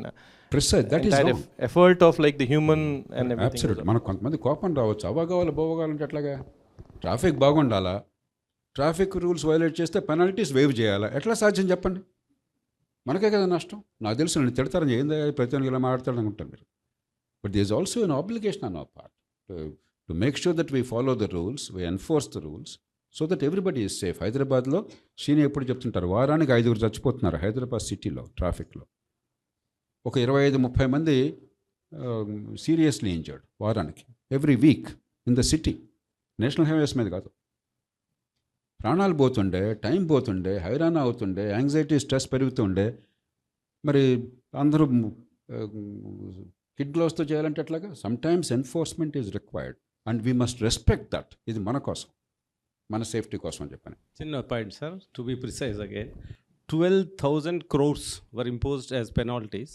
Precise. That is wrong. Effort of like the human and everything. Absolutely. మనకు కొంతమంది కోపం రావచ్చు, అవ్వ కావాలి బొవ్వ కావాలంటే ఎట్లాగా? Traffic బాగుండాలా, traffic rules violate చేస్తే పెనాల్టీస్ వేవ్ చేయాలా? ఎట్లా సాధ్యం చెప్పండి? మనకే కదా నష్టం. నాకు తెలుసు, నేను తిడతారని ఏందా ప్రతి ఇలా మాట్లాడతాడు అనుకుంటాను మీరు. But this also an obligation on hour part to make sure that we follow the rules, we enforce the rules, so that everybody is safe. హైదరాబాద్లో శ్రీని ఎప్పుడు చెప్తుంటారు, వారానికి 5 చచ్చిపోతున్నారు హైదరాబాద్ సిటీలో ట్రాఫిక్లో. ఒక 25-30 మంది సీరియస్లీ ఇంజర్డ్ వారానికి, every week in the city. National highways మీద కాదు. ప్రాణాలు పోతుండే, టైం పోతుండే, హైరాణ అవుతుండే, యాంగ్జైటీ స్ట్రెస్ పెరుగుతుండే. మరి అందరూ కిడ్ గ్లోవ్స్తో చేయాలంటే ఎట్లాగా? Sometimes enforcement is required and we must respect that. ఇది మన కోసం, మన సేఫ్టీ కోసం అని చెప్పాను. చిన్న point sir, to be precise again, 12,000 crores were imposed as penalties.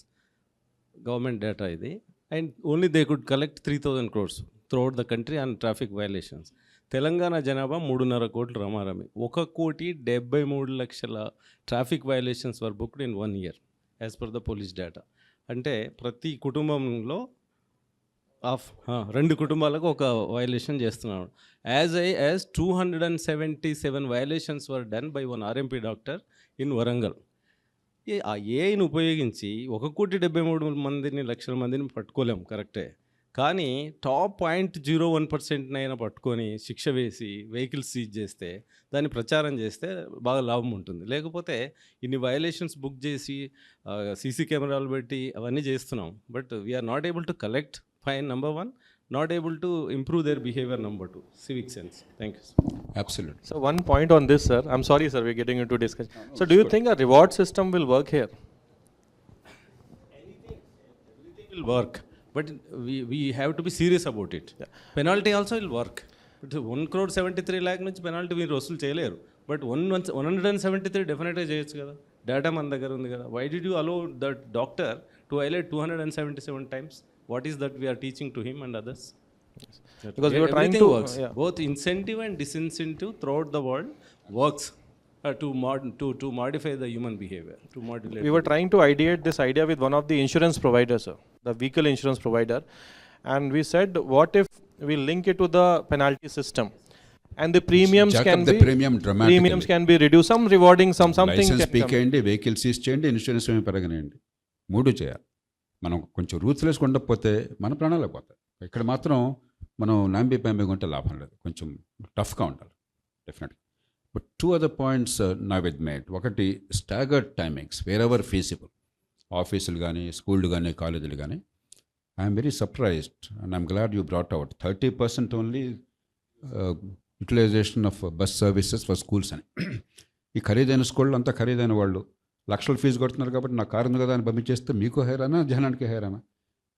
Government data ఇది, and only they could collect 3,000 crores throughout the country on traffic violations. Telangana జనాభా 3.5 కోట్లు రమారమి. 1,73,00,000 traffic violations were booked in 1 year as per the police data. అంటే ప్రతి కుటుంబంలో of 2 కుటుంబాలకు ఒక violation చేస్తున్నాడు. As 277 violations were done by one RMP doctor in Warangal. ఆ ఏఐని ఉపయోగించి 1,73,00,000 మందిని లక్షల మందిని పట్టుకోలేం, కరెక్టే. కానీ టాప్ 0.01% అయినా పట్టుకొని శిక్ష వేసి వెహికల్స్ సీజ్ చేస్తే, దాన్ని ప్రచారం చేస్తే బాగా లాభం ఉంటుంది. లేకపోతే ఇన్ని వయలేషన్స్ బుక్ చేసి సీసీ కెమెరాలు పెట్టి అవన్నీ చేస్తున్నాం. But we're not able to collect fine, number 1, not able to improve their behavior, number 2, civic sense. Thank you, sir. Absolutely. So one point on this, sir. I'm sorry, sir, we're getting into discussion. So do you think a reward system will work here? Everything will work, but we have to be serious about it. Penalty also will work. But 1,73,00,000 నుంచి penalty మీరు వసూలు చేయలేరు. But 173 డెఫినెట్గా చేయొచ్చు కదా. Data మన దగ్గర ఉంది కదా. Why did you allow that doctor to highlight 277 times? What is that we are teaching to him and others? Yes. Because we were trying to works. Both incentive and disincentive throughout the world works to modify the human behavior. We were trying to ideate this idea with one of the insurance providers, sir, the vehicle insurance provider, and we said, what if we link it to the penalty system, and the premiums premiums can be reduced, some rewarding, something. License పీకేయండి, vehicle seize చేయండి, insurance ఏమి పెరగనేయండి, 3 చేయాలి. మనం కొంచెం ruthless ఉండకపోతే మన ప్రాణాలు పోతాయి. ఇక్కడ మాత్రం మనం నాంబి ఉంటే లాభం లేదు, కొంచెం టఫ్గా ఉండాలి డెఫినెట్గా. But 2 other points Naved made. ఒకటి, staggered timings wherever feasible. ఆఫీసులు కానీ, స్కూళ్ళు కానీ, కాలేజీలు కానీ. I'm very surprised and I'm glad you brought out 30% only utilisation of bus services for schools అని. ఈ ఖరీదైన స్కూళ్ళు అంతా ఖరీదైన వాళ్ళు లక్షల ఫీజు కొడుతున్నారు కాబట్టి నా కారు ఉంది కదా అని పంపించేస్తే మీకు హైరానా, జనానికి హైరానా.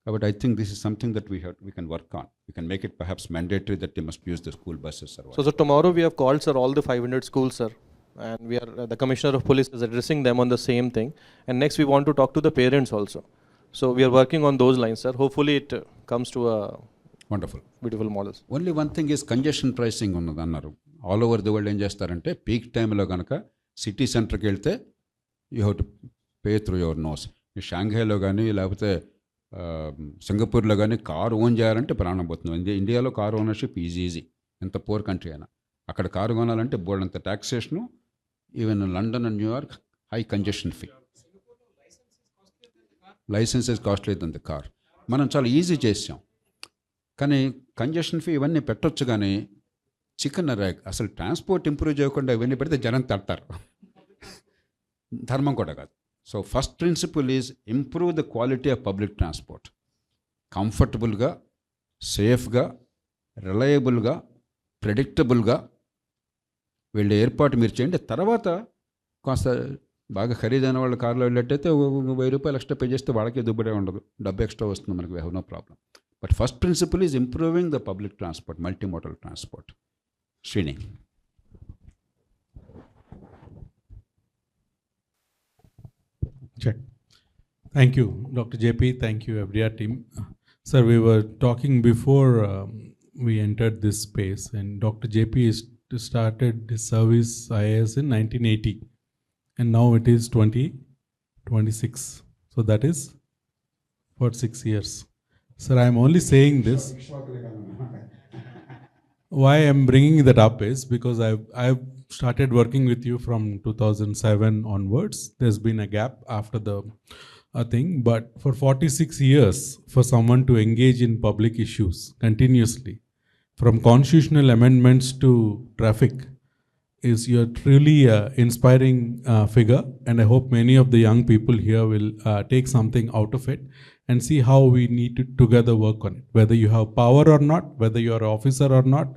కాబట్టి I think this is something that we can work on. We can make it perhaps mandatory that they must use the school buses or what. So tomorrow we have called, sir, all the 500 schools, sir, and we are the commissioner of police is addressing them on the same thing, and next we want to talk to the parents also. So we are working on those lines, sir. Hopefully it comes to a wonderful, beautiful models. Only one thing is congestion pricing ఉన్నది అన్నారు. All over the world ఏం చేస్తారంటే peak టైంలో కనుక city సెంటర్కి వెళ్తే you have to pay through your nose. ఈ షాంఘైలో కానీ లేకపోతే సింగపూర్లో కానీ కారు ఓన్ చేయాలంటే ప్రాణం పోతుంది. ఇండియాలో కారు ఓనర్షిప్ ఈజీ, ఎంత పూర్ కంట్రీ అయినా. అక్కడ కారు కొనాలంటే బోర్డు అంత taxation. Even London and New York high congestion fee. Licences costly దంత కార్. మనం చాలా ఈజీ చేసాం, కానీ కంజెషన్ ఫీ ఇవన్నీ పెట్టొచ్చు. కానీ చికెన్ ర్యాక్ అసలు ట్రాన్స్పోర్ట్ ఇంప్రూవ్ చేయకుండా ఇవన్నీ పెడితే జనం తడతారు. ధర్మం కూడా కాదు. So first principle is improve the quality of public transport. కంఫర్టబుల్గా, సేఫ్గా, రిలయబుల్గా, ప్రెడిక్టబుల్గా వెళ్ళే ఏర్పాటు మీరు చేయండి. తర్వాత కాస్త బాగా ఖరీదైన వాళ్ళ కార్లో వెళ్ళేట్టయితే 1000 రూపాయలు ఎక్స్ట్రా పే చేస్తే వాళ్ళకే దుబ్బడే ఉండదు, డబ్బు ఎక్స్ట్రా వస్తుంది మనకి, we have no problem. But first principle is improving the public transport, multimodal transport. Srini. Check. Thank you, Dr. JP. Thank you, WRI team. Sir, we were talking before we entered this space, and Dr. JP started his service IAS in 1980, and now it is 2026. So that is for 6 years. Sir, I am only saying this. Why I'm bringing that up is because I've started working with you from 2007 onwards. There's been a gap after the thing, but for 46 years, for someone to engage in public issues continuously, from constitutional amendments to traffic, you're truly inspiring figure, and I hope many of the young people here will take something out of it and see how we need to together work on it. Whether you have power or not, whether you are officer or not,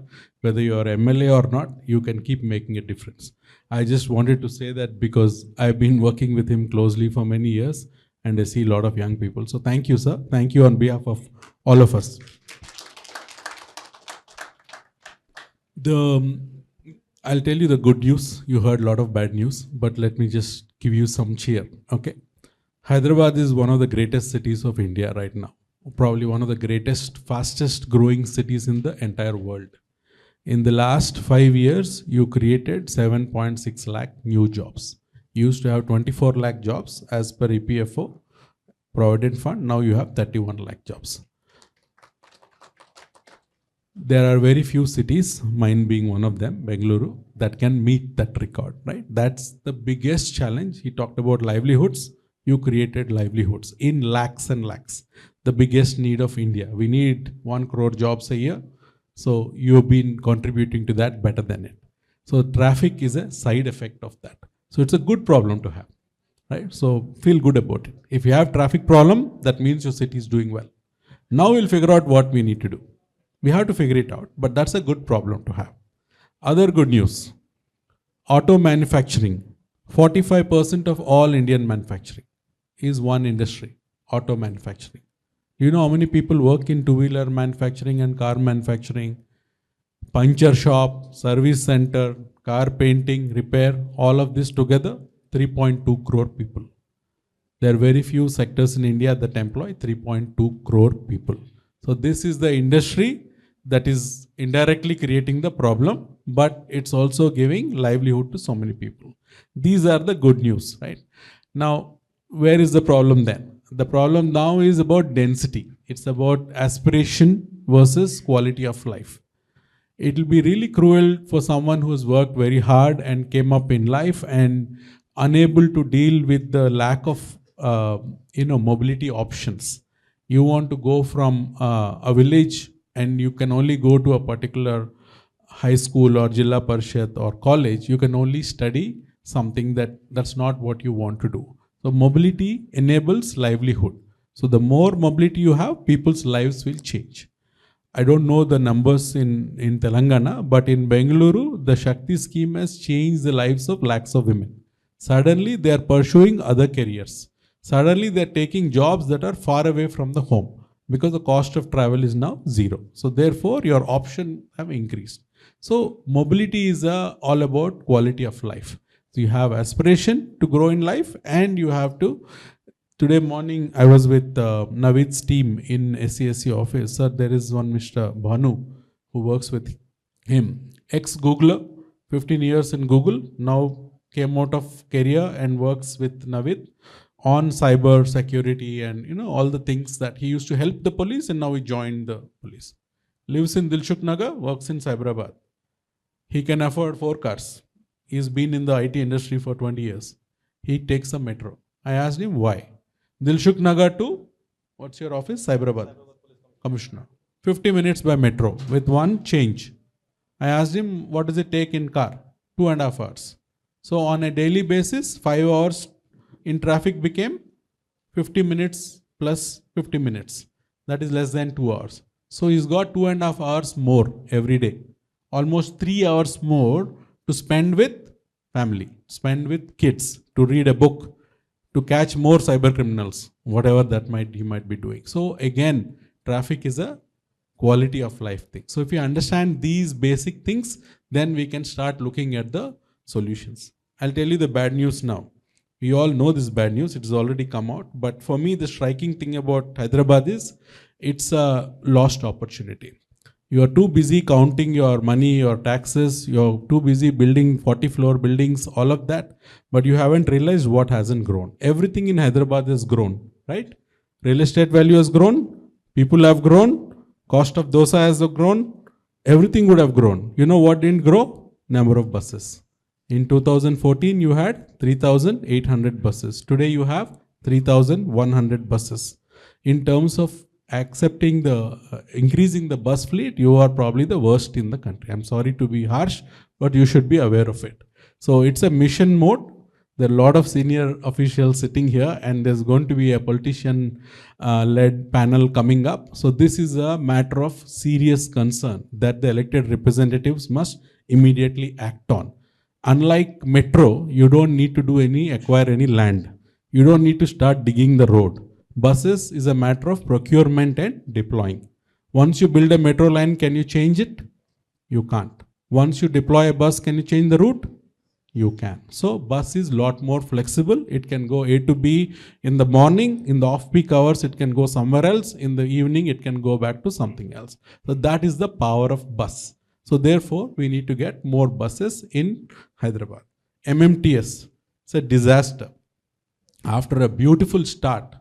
whether you are MLA or not, you can keep making a difference. I just wanted to say that because I've been working with him closely for many years and I see a lot of young people. So thank you, sir. Thank you on behalf of all of us. I'll tell you the good news. You heard a lot of bad news, but let me just give you some cheer, okay? Hyderabad is one of the greatest cities of India right now. Probably one of the greatest, fastest growing cities in the entire world. In the last 5 years, you created 7.6 lakh new jobs. You used to have 24 lakh jobs as per EPFO, Provident Fund. Now you have 31 lakh jobs. there are very few cities, mine being one of them, Bengaluru, that can meet that record, right? That's the biggest challenge. He talked about livelihoods. You created livelihoods in lakhs and lakhs. The biggest need of India. We need 1 crore jobs a year. So you've been contributing to that better than it. So traffic is a side effect of that. So it's a good problem to have, right? So feel good about it. If you have traffic problem, that means your city is doing well. Now we'll figure out what we need to do. We have to figure it out, but that's a good problem to have. Other good news, auto manufacturing. 45% of all Indian manufacturing is one industry, auto manufacturing. Do you know how many people work in two-wheeler manufacturing and car manufacturing? Puncture shop, service center, car painting, repair, all of this together, 3.2 crore people. There are very few sectors in India that employ 3.2 crore people. So this is the industry that is indirectly creating the problem, but it's also giving livelihood to so many people. These are the good news, right? Now, where is the problem then? The problem now is about density. It's about aspiration versus quality of life. It will be really cruel for someone who's worked very hard and came up in life and unable to deal with the lack of mobility options. You want to go from a village and you can only go to a particular high school or Jilla Parishad or college. You can only study something that's not what you want to do. So mobility enables livelihood. So the more mobility you have, people's lives will change. I don't know the numbers in Telangana, but in Bengaluru, the Shakti scheme has changed the lives of lakhs of women. Suddenly, they are pursuing other careers. Suddenly, they are taking jobs that are far away from the home because the cost of travel is now zero. So therefore, your options have increased. So mobility is all about quality of life. So you have aspiration to grow in life, and you have to. Today morning, I was with Naved's team in SCSC office. Sir, there is one Mr. Bhanu who works with him. Ex-Googler, 15 years in Google, now came out of career and works with Naved on cyber security and all the things that he used to help the police, and now he joined the police. Lives in Dilshuk Nagar, works in Hyderabad. He can afford 4 cars. He's been in the IT industry for 20 years. He takes a metro. I asked him why. Dilshuk Nagar to, what's your office? Hyderabad. Commissioner. 50 minutes by metro with one change. I asked him, what does it take in car? 2.5 hours. So on a daily basis, 5 hours in traffic became 50 minutes plus 50 minutes. That is less than 2 hours. So he's got 2.5 hours more every day. Almost 3 hours more to spend with family, spend with kids, to read a book, to catch more cyber criminals, whatever that he might be doing. So again, traffic is a quality of life thing. So if you understand these basic things, then we can start looking at the solutions. I'll tell you the bad news now. We all know this bad news, it has already come out. But for me, the striking thing about Hyderabad is it's a lost opportunity. You are too busy counting your money, your taxes, you're too busy building 40-floor buildings, all of that, but you haven't realized what hasn't grown. Everything in Hyderabad has grown, right? Real estate value has grown, people have grown, cost of dosa has grown, everything would have grown. You know what didn't grow? Number of buses. In 2014, you had 3,800 buses. Today, you have 3,100 buses. In terms of increasing the bus fleet, you are probably the worst in the country. I'm sorry to be harsh, but you should be aware of it. So it's a mission mode. There are a lot of senior officials sitting here, and there's going to be a politician-led panel coming up. So this is a matter of serious concern that the elected representatives must immediately act on. Unlike metro, you don't need to acquire any land. You don't need to start digging the road. Buses is a matter of procurement and deploying. Once you build a metro line, can you change it? You can't. Once you deploy a bus, can you change the route? You can. So bus is a lot more flexible. It can go A to B in the morning. In the off-peak hours, it can go somewhere else. In the evening, it can go back to something else. So that is the power of bus. So therefore, we need to get more buses in Hyderabad. MMTS, it's a disaster. After a beautiful start,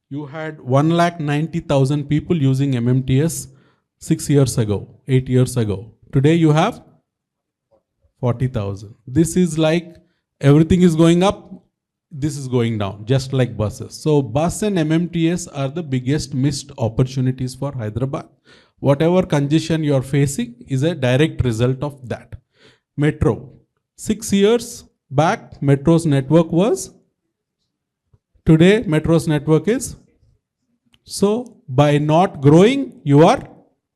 you had 1,90,000 people using MMTS 6 years ago, 8 years ago. Today you have 40,000. This is like everything is going up, this is going down, just like buses. So bus and MMTS are the biggest missed opportunities for Hyderabad. Whatever congestion you are facing is a direct result of that. Metro. 6 years back, Metro's network was. Today, Metro's network is. So by not growing, you are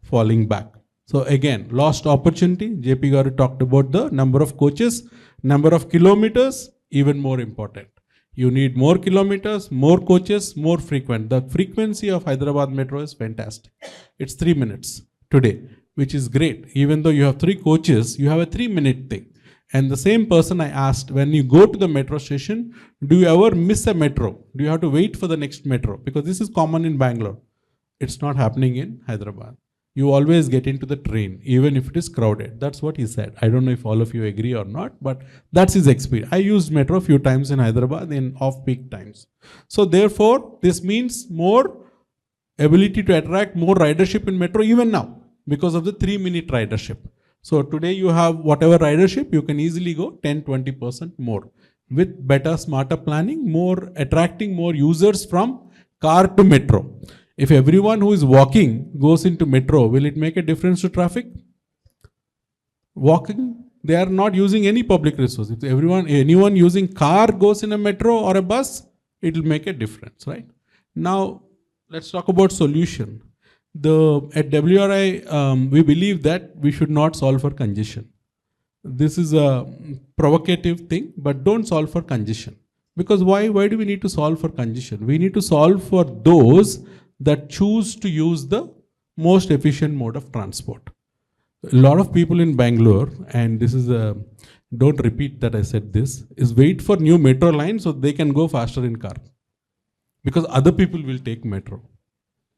falling back. So again, lost opportunity. JP Garu talked about the number of coaches, number of kilometers, even more important. You need more kilometers, more coaches, more frequent. The frequency of Hyderabad Metro is fantastic. It's 3 minutes today, which is great. Even though you have 3 coaches, you have a 3-minute thing. And the same person I asked, when you go to the metro station, do you ever miss a metro? Do you have to wait for the next metro? Because this is common in Bangalore. It's not happening in Hyderabad. You always get into the train, even if it is crowded. That's what he said. I don't know if all of you agree or not, but that's his experience. I used metro a few times in Hyderabad in off-peak times. So therefore, this means more ability to attract more ridership in metro even now because of the 3-minute ridership. So today you have whatever ridership, you can easily go 10-20% more with better, smarter planning, more attracting more users from car to metro. If everyone who is walking goes into metro, will it make a difference to traffic? Walking, they are not using any public resource. If anyone using car goes in a metro or a bus, it will make a difference, right? Now, let's talk about solution. At WRI, we believe that we should not solve for congestion. This is a provocative thing, but don't solve for congestion. Because why do we need to solve for congestion? We need to solve for those that choose to use the most efficient mode of transport. A lot of people in Bangalore, and this is don't repeat that I said this, is wait for new metro line so they can go faster in car. Because other people will take metro.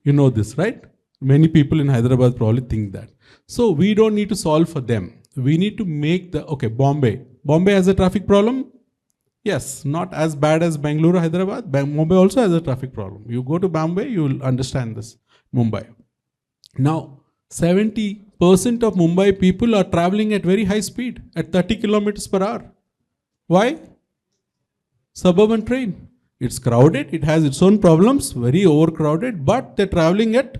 You know this, right? Many people in Hyderabad probably think that. So we don't need to solve for them. We need to make Bombay. Bombay has a traffic problem. Yes, not as bad as Bangalore, Hyderabad. Mumbai also has a traffic problem. You go to Bombay, you will understand this. Mumbai. Now, 70% of Mumbai people are traveling at very high speed, at 30 kilometers per hour. Why? Suburban train. It's crowded, it has its own problems, very overcrowded, but they're traveling at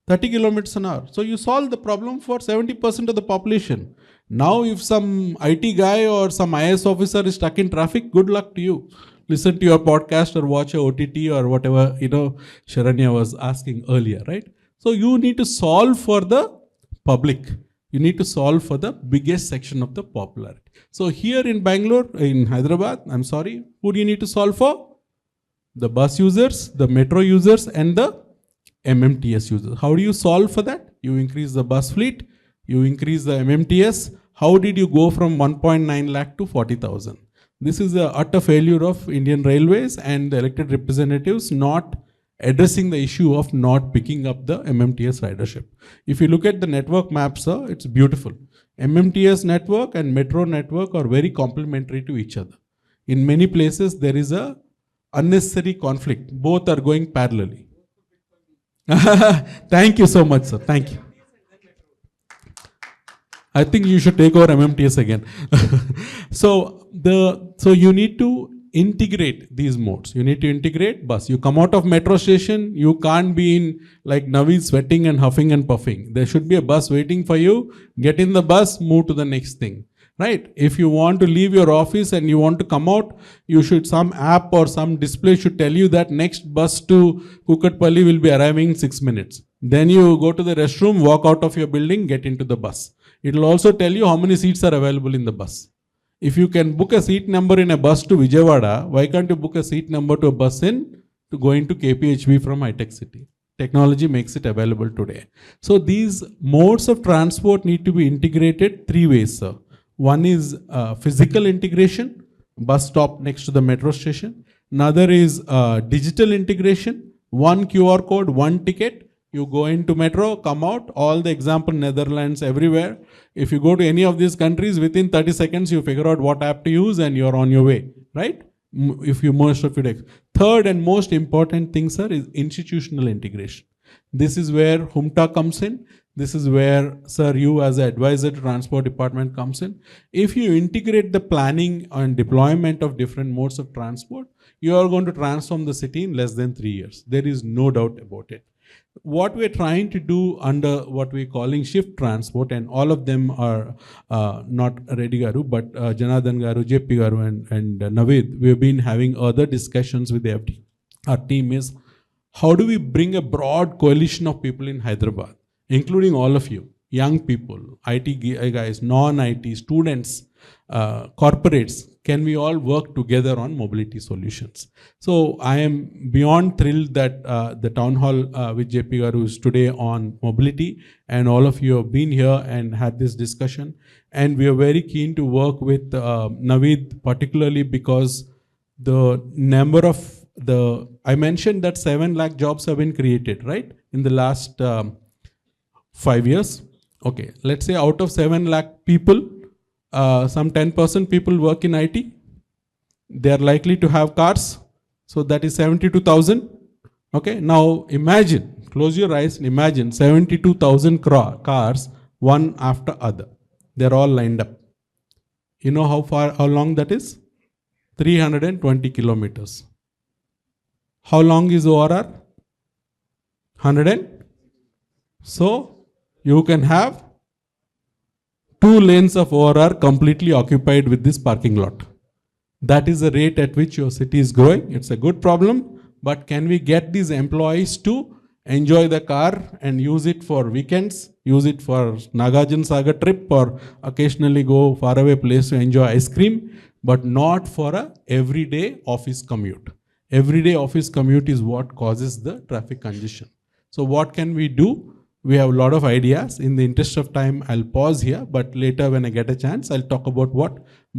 30 kilometers an hour. So you solve the problem for 70% of the population. Now, if some IT guy or some IAS officer is stuck in traffic, good luck to you. Listen to your podcast or watch a OTT or whatever, Sharanya was asking earlier, right? So you need to solve for the public. You need to solve for the biggest section of the popularity. So here in Bangalore, in Hyderabad, who do you need to solve for? The bus users, the metro users, and the MMTS users. How do you solve for that? You increase the bus fleet, you increase the MMTS. How did you go from 1.9 lakh to 40,000? This is the utter failure of Indian Railways and the elected representatives not addressing the issue of not picking up the MMTS ridership. If you look at the network map, sir, it's beautiful. MMTS network and metro network are very complementary to each other. In many places, there is a unnecessary conflict. Both are going parallelly. Thank you so much, sir. Thank you. I think you should take over MMTS again. So you need to integrate these modes. You need to integrate bus. You come out of metro station, you can't be in like Naved sweating and huffing and puffing. There should be a bus waiting for you. Get in the bus, move to the next thing. Right? If you want to leave your office and you want to come out, some app or some display should tell you that next bus to Kukatpalli will be arriving in 6 minutes. Then you go to the restroom, walk out of your building, get into the bus. It will also tell you how many seats are available in the bus. If you can book a seat number in a bus to Vijayawada, why can't you book a seat number to a bus to go into KPHB from High-Tech City? Technology makes it available today. So these modes of transport need to be integrated 3 ways, sir. One is physical integration, bus stop next to the metro station. Another is digital integration, one QR code, one ticket. You go into metro, come out, all the example, Netherlands, everywhere. If you go to any of these countries, within 30 seconds, you figure out what app to use and you're on your way, right? Most of it. Third and most important thing, sir, is institutional integration. This is where HUMTA comes in. This is where, sir, you as an advisor to transport department comes in. If you integrate the planning and deployment of different modes of transport, you are going to transform the city in less than 3 years. There is no doubt about it. What we're trying to do under what we're calling shift transport, and all of them are not Reddy Garu, but Janardhan Garu, JP Garu, and Naved, we've been having other discussions with the FD. Our team is, how do we bring a broad coalition of people in Hyderabad, including all of you, young people, IT guys, non-IT, students, corporates, can we all work together on mobility solutions? So I am beyond thrilled that the town hall with JP Garu is today on mobility, and all of you have been here and had this discussion. And we are very keen to work with Naved, particularly because the number of I mentioned that 7 lakh jobs have been created, right, in the last 5 years. Okay, let's say out of 7 lakh people, some 10% people work in IT. They are likely to have cars. So that is 72,000. Okay, now imagine, close your eyes and imagine 72,000 cars, one after other. They're all lined up. You know how long that is? 320 kilometers. How long is ORR? 100. So you can have 2 lanes of ORR completely occupied with this parking lot. That is the rate at which your city is growing. It's a good problem, but can we get these employees to enjoy the car and use it for weekends, use it for Nagarjuna Sagar trip, or occasionally go far away place to enjoy ice cream, but not for a everyday office commute. Everyday office commute is what causes the traffic congestion. So what can we do? We have a lot of ideas. In the interest of time, I'll pause here, but later when I get a chance, I'll talk about what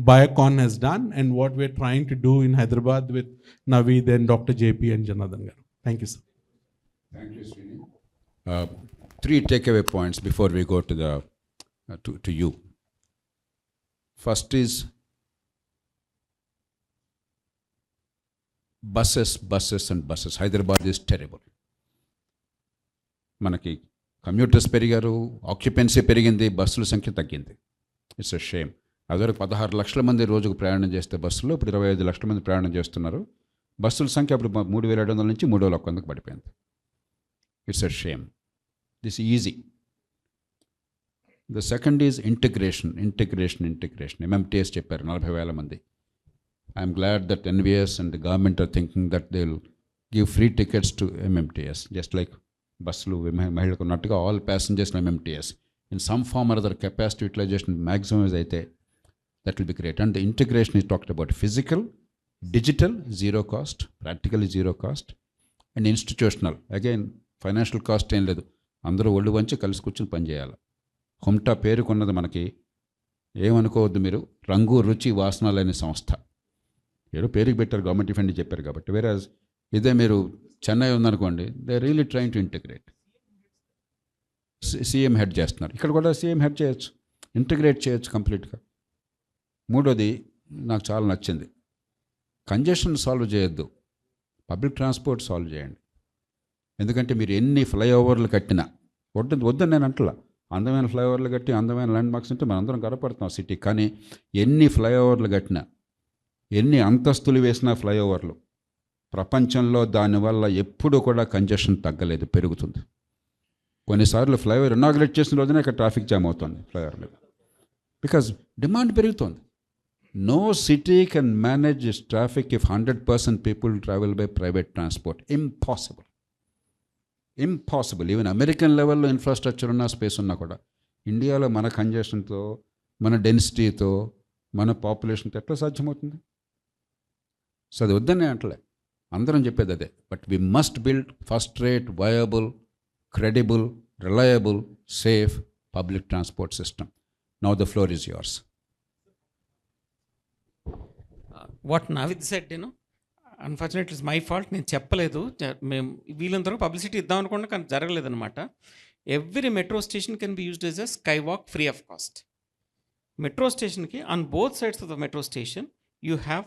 Biocon has done and what we're trying to do in Hyderabad with Naved and Dr. JP and Janardhan Garu. Thank you, sir. Thank you, Srini. 3 takeaway points before we go to the to you. First is buses and buses. Hyderabad is terrible. మనకి commuters పెరిగారు, occupancy పెరిగింది, బస్సుల సంఖ్య తగ్గింది. It's a shame. అదివరకు 16 లక్షల మంది రోజుకు ప్రయాణం చేస్తే బస్సులో ఇప్పుడు 25 లక్షల మంది ప్రయాణం చేస్తున్నారు. బస్సుల సంఖ్య అప్పుడు 3,700 నుంచి 3,100కు పడిపోయింది. It's a shame. This easy. The second is integration. MMTS చెప్పారు 40,000 మంది. I'm glad that N.V.S and the government are thinking that they will give free tickets to MMTS, just like బస్సులు మహిళలకు ఉన్నట్టుగా all passengers MMTS. In some form or other capacity utilisation maximise అయితే that will be great. And the integration is talked about physical, digital, zero cost, practically zero cost, and institutional. Again financial cost ఏం లేదు, అందరూ ఒళ్ళు వంచి కలిసి కూర్చొని పనిచేయాలి. హుమ్టా పేరుకున్నది మనకి, ఏమనుకోవద్దు మీరు, రంగు రుచి వాసన లేని సంస్థ. ఏదో పేరుకి పెట్టారు, గవర్నమెంట్ ఆఫ్ ఇండియా చెప్పారు కాబట్టి. వేరే ఇదే మీరు చెన్నై ఉందనుకోండి, they really trying to integrate. CM head చేస్తున్నారు, ఇక్కడ కూడా సీఎం హెడ్ చేయొచ్చు, ఇంటిగ్రేట్ చేయొచ్చు కంప్లీట్గా. మూడోది నాకు చాలా నచ్చింది, కంజెషన్ సాల్వ్ చేయొద్దు, పబ్లిక్ ట్రాన్స్పోర్ట్ సాల్వ్ చేయండి. ఎందుకంటే మీరు ఎన్ని ఫ్లైఓవర్లు కట్టినా, వద్దని నేను అంటలా, అందమైన ఫ్లైఓవర్లు కట్టి అందమైన ల్యాండ్ మార్క్స్ ఉంటే మనం అందరం గర్వపడుతున్నాం సిటీ. కానీ ఎన్ని ఫ్లైఓవర్లు కట్టినా, ఎన్ని అంతస్తులు వేసినా ఫ్లైఓవర్లు, ప్రపంచంలో దానివల్ల ఎప్పుడూ కూడా కంజెషన్ తగ్గలేదు, పెరుగుతుంది. కొన్నిసార్లు ఫ్లైఓవర్ ఇనాగ్రేట్ చేసిన రోజునే ఇక్కడ ట్రాఫిక్ జామ్ అవుతుంది ఫ్లైఓవర్ మీద, బికాజ్ డిమాండ్ పెరుగుతుంది. No city can manage this traffic if 100% people travel by private transport. Impossible. Even American లెవెల్లో ఇన్ఫ్రాస్ట్రక్చర్ ఉన్న, స్పేస్ ఉన్నా కూడా ఇండియాలో మన కంజెషన్తో, మన డెన్సిటీతో, మన పాపులేషన్తో ఎట్లా సాధ్యమవుతుంది? సో అది వద్దనే అంటలే, అందరం చెప్పేది అదే. But we must build first rate, viable, credible, reliable, safe public transport system. Now the floor is yours. What Naved said, unfortunately it's my fault, నేను చెప్పలేదు. మేము వీళ్ళందరూ పబ్లిసిటీ ఇద్దాం అనుకున్నా కానీ జరగలేదన్నమాట. Every metro station can be used as a sky walk free of cost. Metro స్టేషన్కి on both sides of the metro station you have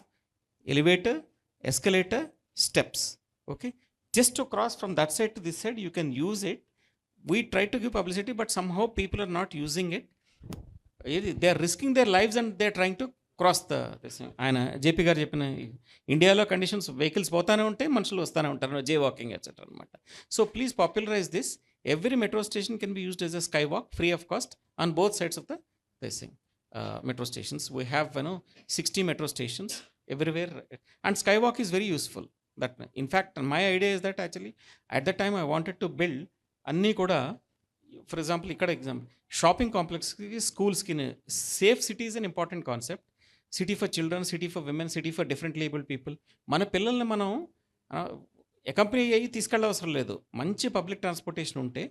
elevator, escalator, steps. Okay, just to cross from that side to this side, you can use it. we try to give publicity, but somehow people are not using it. They are risking their lives and they are trying to cross the ఆయన JP గారు చెప్పిన ఇండియాలో conditions vehicles పోతానే ఉంటాయి, మనుషులు వస్తూనే ఉంటారు, jaywalking etcetera అనమాట. So please popularise this. Every metro station can be used as a sky walk free of cost on both sides of the metro stations. We have 60 metro stations everywhere, and skywalk is very useful. That, in fact, my idea is that actually at that time I wanted to build anni kuda, for example ikkada example, shopping complex ki, schools ki, safe city is an important concept. City for children, city for women, city for differently abled people. మన పిల్లల్ని మనం accompany అయ్యి తీసుకెళ్ళవసరం లేదు. మంచి public transportation ఉంటే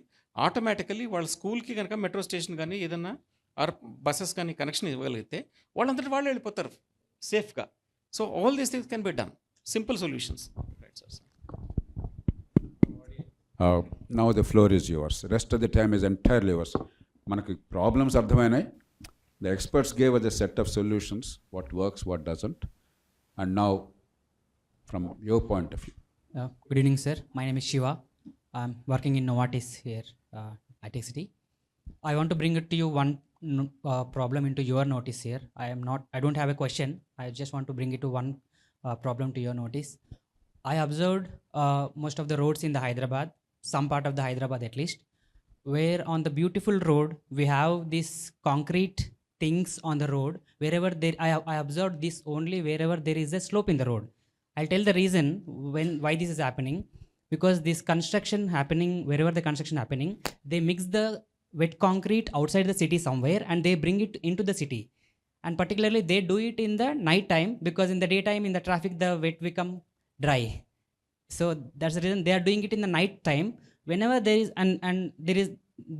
automatically వాళ్ళ స్కూల్కి కనుక మెట్రో స్టేషన్ కానీ ఏదన్నా ఆర్ బస్సెస్ కానీ కనెక్షన్ ఇవ్వగలిగితే వాళ్ళంతటి వాళ్ళు వెళ్ళిపోతారు సేఫ్గా. So all these things can be done. Simple solutions. Now the floor is yours. Rest of the time is entirely yours. మనకి problems అర్థమైనాయి. The experts gave us a set of solutions, what works, what doesn't. And now, from your point of view. Good evening, sir. My name is Shiva. I'm working in Novartis here at City. I want to bring it to you one problem into your notice here. I don't have a question. I just want to bring it to one problem to your notice. I observed most of the roads in the Hyderabad, some part of the Hyderabad at least, where on the beautiful road, we have this concrete things on the road. Wherever there, I observed this only wherever there is a slope in the road. I'll tell the reason why this is happening. Because this construction happening, wherever the construction happening, they mix the wet concrete outside the city somewhere and they bring it into the city. And particularly they do it in the night time, because in the daytime in the traffic the wet become dry. So that's the reason they are doing it in the night time. Whenever there is and there is,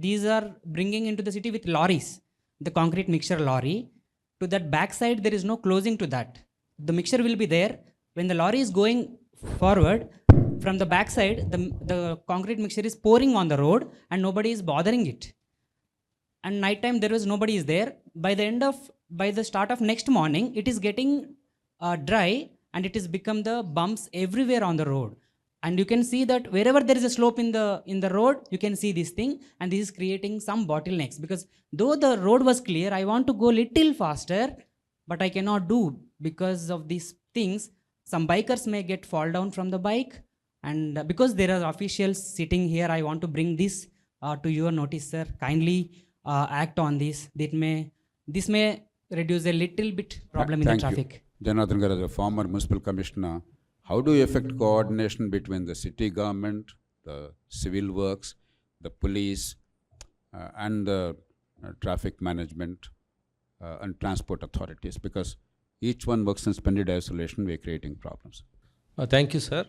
these are bringing into the city with lorries, the concrete mixture lorry. To that backside there is no closing to that. The mixture will be there. When the lorry is going forward, from the backside the concrete mixture is pouring on the road and nobody is bothering it. And night time there was nobody is there. By the start of next morning it is getting dry and it has become the bumps everywhere on the road. And you can see that wherever there is a slope in the road, you can see this thing, and this is creating some bottlenecks. Because though the road was clear, I want to go little faster, but I cannot do because of these things. Some bikers may fall down from the bike, and because there are officials sitting here, I want to bring this to your notice, sir. Kindly act on this. This may reduce a little bit problem in the traffic. Janardhan Garu, as a former municipal commissioner, how do you affect coordination between the city government, the civil works, the police, and the traffic management and transport authorities? Because each one works in splendid isolation, we are creating problems. Thank you sir.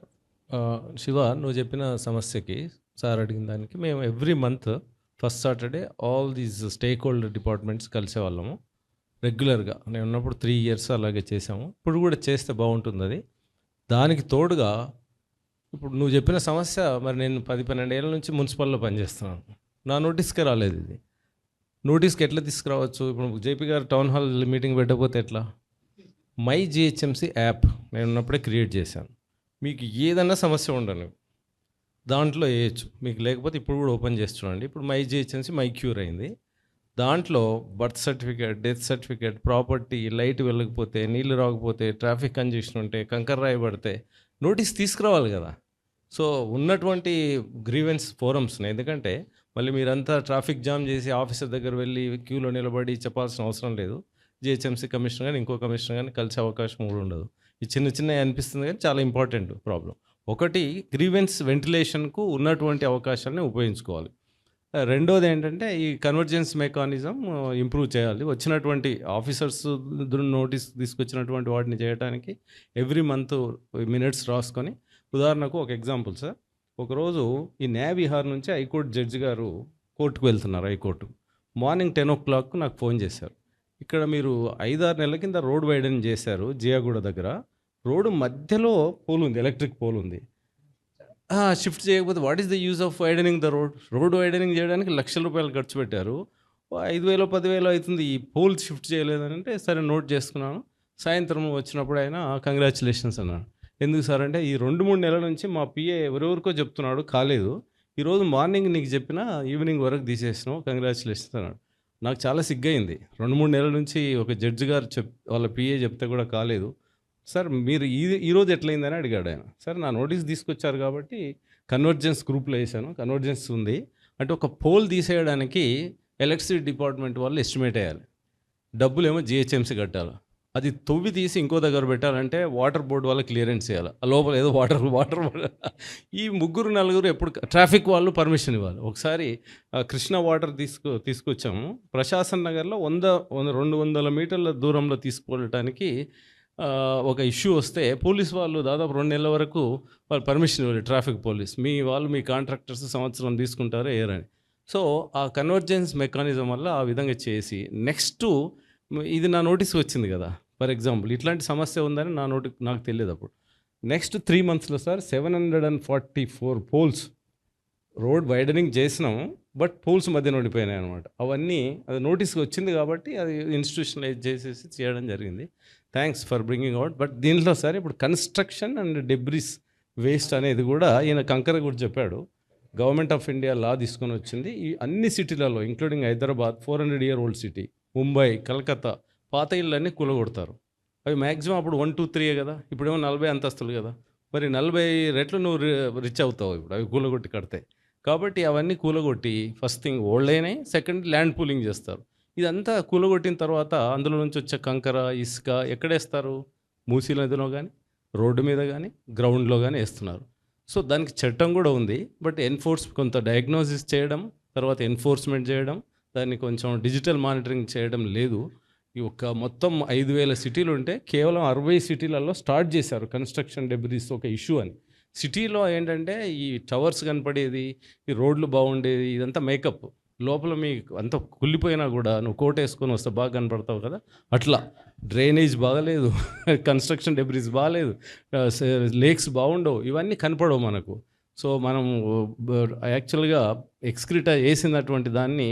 Shiva, నువ్వు చెప్పిన సమస్యకి sir అడిగిన దానికి మేము every month first Saturday all these stakeholder departments కలిసేవాళ్ళము రెగ్యులర్గా. నేను ఉన్నప్పుడు 3 years అలాగే చేసాము. ఇప్పుడు కూడా చేస్తే బాగుంటుంది అది. దానికి తోడుగా ఇప్పుడు నువ్వు చెప్పిన సమస్య, మరి నేను 10-12 ఏళ్ళ నుంచి మున్సిపల్లో పనిచేస్తున్నాను. నా నోటీస్కే రాలేదు ఇది. నోటీస్కి ఎట్లా తీసుకురావచ్చు? ఇప్పుడు జేపీ గారు టౌన్ హాల్ మీటింగ్ పెట్టకపోతే ఎట్లా? మై జిహెచ్ఎంసీ యాప్ నేను ఉన్నప్పుడే క్రియేట్ చేశాను. మీకు ఏదన్నా సమస్య ఉండను దాంట్లో వేయచ్చు. మీకు లేకపోతే ఇప్పుడు కూడా ఓపెన్ చేసి చూడండి. ఇప్పుడు మై జిహెచ్ఎంసీ మై క్యూర్ అయింది. దాంట్లో birth certificate, death certificate, property, light వెళ్ళకపోతే, నీళ్ళు రాకపోతే, ట్రాఫిక్ కంజెషన్ ఉంటే, కంకర రాయబడితే నోటీస్ తీసుకురావాలి కదా. సో ఉన్నటువంటి గ్రీవెన్స్ ఫోరమ్స్ని, ఎందుకంటే మళ్ళీ మీరంతా ట్రాఫిక్ జామ్ చేసి ఆఫీసర్ దగ్గర వెళ్ళి క్యూలో నిలబడి చెప్పాల్సిన అవసరం లేదు. జిహెచ్ఎంసీ కమిషనర్ కానీ ఇంకో కమిషనర్ కానీ కలిసే అవకాశం కూడా ఉండదు. ఈ చిన్న అనిపిస్తుంది కానీ చాలా ఇంపార్టెంట్ ప్రాబ్లం. ఒకటి, గ్రీవెన్స్ వెంటిలేషన్కు ఉన్నటువంటి అవకాశాలని ఉపయోగించుకోవాలి. రెండోది ఏంటంటే ఈ కన్వర్జెన్స్ మెకానిజం ఇంప్రూవ్ చేయాలి. వచ్చినటువంటి ఆఫీసర్స్ నోటీస్ తీసుకొచ్చినటువంటి వాటిని చేయడానికి ఎవ్రీ మంత్ మినిట్స్ రాసుకొని, ఉదాహరణకు ఒక ఎగ్జాంపుల్ సార్, ఒకరోజు ఈ న్యాయవిహార్ నుంచి హైకోర్టు జడ్జి గారు కోర్టుకు వెళ్తున్నారు. హైకోర్టు మార్నింగ్ 10 o'clock నాకు ఫోన్ చేశారు. ఇక్కడ మీరు 5-6 నెలల కింద రోడ్ వైడనింగ్ చేశారు జియాగూడ దగ్గర. రోడ్డు మధ్యలో పోల్ ఉంది, ఎలక్ట్రిక్ పోల్ ఉంది. షిఫ్ట్ చేయకపోతే what is the use of widening the road widening చేయడానికి ₹1,00,000 ఖర్చు పెట్టారు. 5,000-10,000 అవుతుంది, ఈ పోల్ షిఫ్ట్ చేయలేదని అంటే సరే నోట్ చేసుకున్నాను. సాయంత్రం వచ్చినప్పుడు ఆయన కంగ్రాచులేషన్స్ అన్నాడు. ఎందుకు సార్ అంటే ఈ 2-3 నెలల నుంచి మా పిఏ ఎవరెవరికో చెప్తున్నాడు, కాలేదు. ఈరోజు మార్నింగ్ నీకు చెప్పినా ఈవినింగ్ వరకు తీసేసినావు, కంగ్రాచులేషన్స్ అన్నాడు. నాకు చాలా సిగ్గయింది. 2-3 నెలల నుంచి ఒక జడ్జి గారు వాళ్ళ పిఏ చెప్తే కూడా కాలేదు. సార్ మీరు ఈరోజు ఎట్లయిందని అడిగాడు ఆయన. సార్ నా నోటీస్ తీసుకొచ్చారు కాబట్టి కన్వర్జెన్స్ గ్రూప్లో వేసాను, కన్వర్జెన్స్ ఉంది అంటే ఒక పోల్ తీసేయడానికి ఎలక్ట్రిసిటీ డిపార్ట్మెంట్ వాళ్ళు ఎస్టిమేట్ వేయాలి, డబ్బులేమో జిహెచ్ఎంసీ కట్టాలి. అది తవ్వి తీసి ఇంకో దగ్గర పెట్టాలంటే వాటర్ బోర్డు వాళ్ళకి క్లియరెన్స్ చేయాలి. ఆ లోపల ఏదో వాటర్ ఈ 3-4 ఎప్పుడు ట్రాఫిక్ వాళ్ళు పర్మిషన్ ఇవ్వాలి. ఒకసారి కృష్ణా వాటర్ తీసుకొచ్చాము, ప్రశాసన్ నగర్లో 100-200 మీటర్ల దూరంలో తీసుకువెళ్ళటానికి ఒక ఇష్యూ వస్తే పోలీస్ వాళ్ళు దాదాపు 2 నెలల వరకు వాళ్ళు పర్మిషన్ ఇవ్వాలి. ట్రాఫిక్ పోలీస్ మీ కాంట్రాక్టర్స్ సంవత్సరం తీసుకుంటారో ఏరని. సో ఆ కన్వర్జెన్స్ మెకానిజం వల్ల ఆ విధంగా చేసి నెక్స్ట్ ఇది నా నోటీస్కి వచ్చింది కదా, ఫర్ ఎగ్జాంపుల్ ఇట్లాంటి సమస్య ఉందని నాకు తెలియదు అప్పుడు. నెక్స్ట్ 3 monthsలో సార్ 744 పోల్స్ రోడ్ వైడనింగ్ చేసినాము, బట్ పోల్స్ మధ్యన ఉండిపోయినాయి అనమాట. అవన్నీ అది నోటీస్కి వచ్చింది కాబట్టి అది ఇన్స్టిట్యూషనలైజ్ చేసేసి చేయడం జరిగింది. Thanks for bringing out. But దీంట్లో సార్ ఇప్పుడు కన్స్ట్రక్షన్ అండ్ డెబ్రిస్ వేస్ట్ అనేది కూడా ఈయన కంకర కూడా చెప్పాడు. గవర్నమెంట్ ఆఫ్ ఇండియా లా తీసుకొని వచ్చింది. ఈ అన్ని సిటీలలో including Hyderabad 400-year-old city, Mumbai, Calcutta పాత ఇళ్ళన్నీ కూలగొడతారు. అవి మ్యాక్సిమం అప్పుడు 1, 2, 3 కదా, ఇప్పుడేమో 40 అంతస్తులు కదా. మరి 40 రెట్లు నువ్వు రిచ్ అవుతావు ఇప్పుడు అవి కూలగొట్టి కడితే. కాబట్టి అవన్నీ కూలగొట్టి ఫస్ట్ థింగ్ ఓల్డ్ అయినాయి, సెకండ్ ల్యాండ్ పూలింగ్ చేస్తారు. ఇదంతా కూలగొట్టిన తర్వాత అందులో నుంచి వచ్చే కంకర ఇసుక ఎక్కడేస్తారు? మూసీ నదిలో కానీ, రోడ్డు మీద కానీ, గ్రౌండ్లో కానీ వేస్తున్నారు. సో దానికి చట్టం కూడా ఉంది, బట్ కొంత డయాగ్నోసిస్ చేయడం, తర్వాత ఎన్ఫోర్స్మెంట్ చేయడం, దాన్ని కొంచెం డిజిటల్ మానిటరింగ్ చేయడం లేదు. ఈ మొత్తం 5,000 సిటీలు ఉంటే కేవలం 60 సిటీలలో స్టార్ట్ చేశారు కన్స్ట్రక్షన్ డెబ్రిస్ ఒక ఇష్యూ అని. సిటీలో ఏంటంటే ఈ టవర్స్ కనపడేది, ఈ రోడ్లు బాగుండేది, ఇదంతా మేకప్. లోపల మీకు అంత కుళ్ళిపోయినా కూడా నువ్వు కోట్ వేసుకొని వస్తే బాగా కనపడతావు కదా, అట్లా డ్రైనేజ్ బాగలేదు, కన్స్ట్రక్షన్ డెబ్రిస్ బాగలేదు, లేక్స్ బాగుండవు, ఇవన్నీ కనపడవు మనకు. సో మనం యాక్చువల్గా ఎక్స్క్రిటా వేసినటువంటి దాన్ని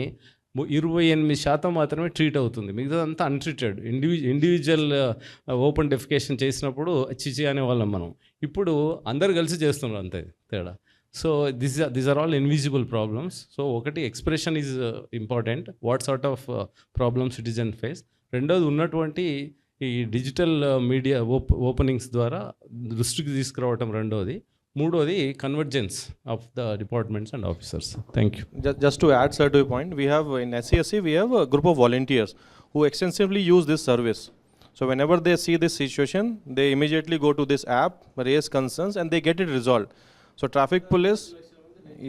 28% మాత్రమే ట్రీట్ అవుతుంది, మిగతాదంతా అన్ట్రీటెడ్. ఇండివిజువల్ ఓపెన్ డెఫికేషన్ చేసినప్పుడు చిచి అనేవాళ్ళం మనం, ఇప్పుడు అందరు కలిసి చేస్తున్నారు అంతే తేడా. So these are all invisible problems. So ఒకటి expression is important, what sort of problem citizen face. రెండోది ఉన్నటువంటి ఈ డిజిటల్ మీడియా ఓపెనింగ్స్ ద్వారా దృష్టికి తీసుకురావటం రెండోది. మూడోది convergence of the departments and officers. Thank you. Just to add sir to your point, we have in SCSC we have a group of volunteers who extensively use this service. So whenever they see this situation, they immediately go to this app, raise concerns, and they get it resolved. So traffic police,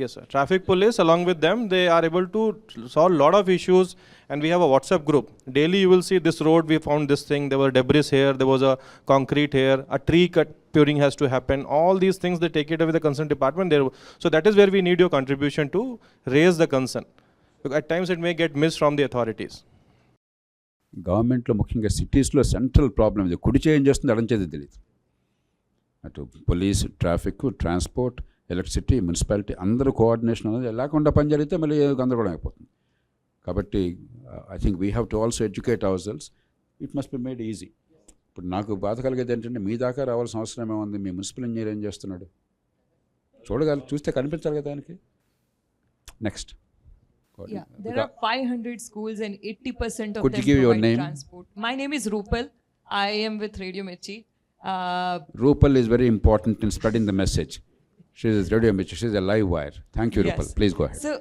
yes sir, traffic police along with them, they are able to solve a lot of issues. And we have a WhatsApp group. Daily you will see this road, we found this thing, there were debris here, there was a concrete here, a tree curing has to happen. All these things they take it away the concerned department. So that is where we need your contribution to raise the concern. At times it may get missed from the authorities. గవర్నమెంట్లో ముఖ్యంగా సిటీస్లో central problem ఇది. కుడి చేయం చేస్తుంది, ఎడం చేతి తెలియదు. అటు police, traffic, transport, electricity, municipality అందరూ కోఆర్డినేషన్ అనేది లేకుండా పని జరిగితే మళ్ళీ గందరగోళం అయిపోతుంది. కాబట్టి I think we have to also educate hour cells. It must be made easy. ఇప్పుడు నాకు బాధ కలిగేది ఏంటంటే మీ దాకా రావాల్సిన అవసరం ఏముంది? మీ మున్సిపల్ ఇంజనీర్ ఏం చేస్తున్నాడు చూస్తే కనిపించాలి కదా దానికి. Next. Yeah, there are 500 schools and 80% of Could them you give your provide name? transport. My name is Rupal. I am with Radio Mirchi. Rupal is very important in spreading the message. She is Radio Mirchi. She is a live wire. Thank you, Rupal. Yes. Please go ahead. So,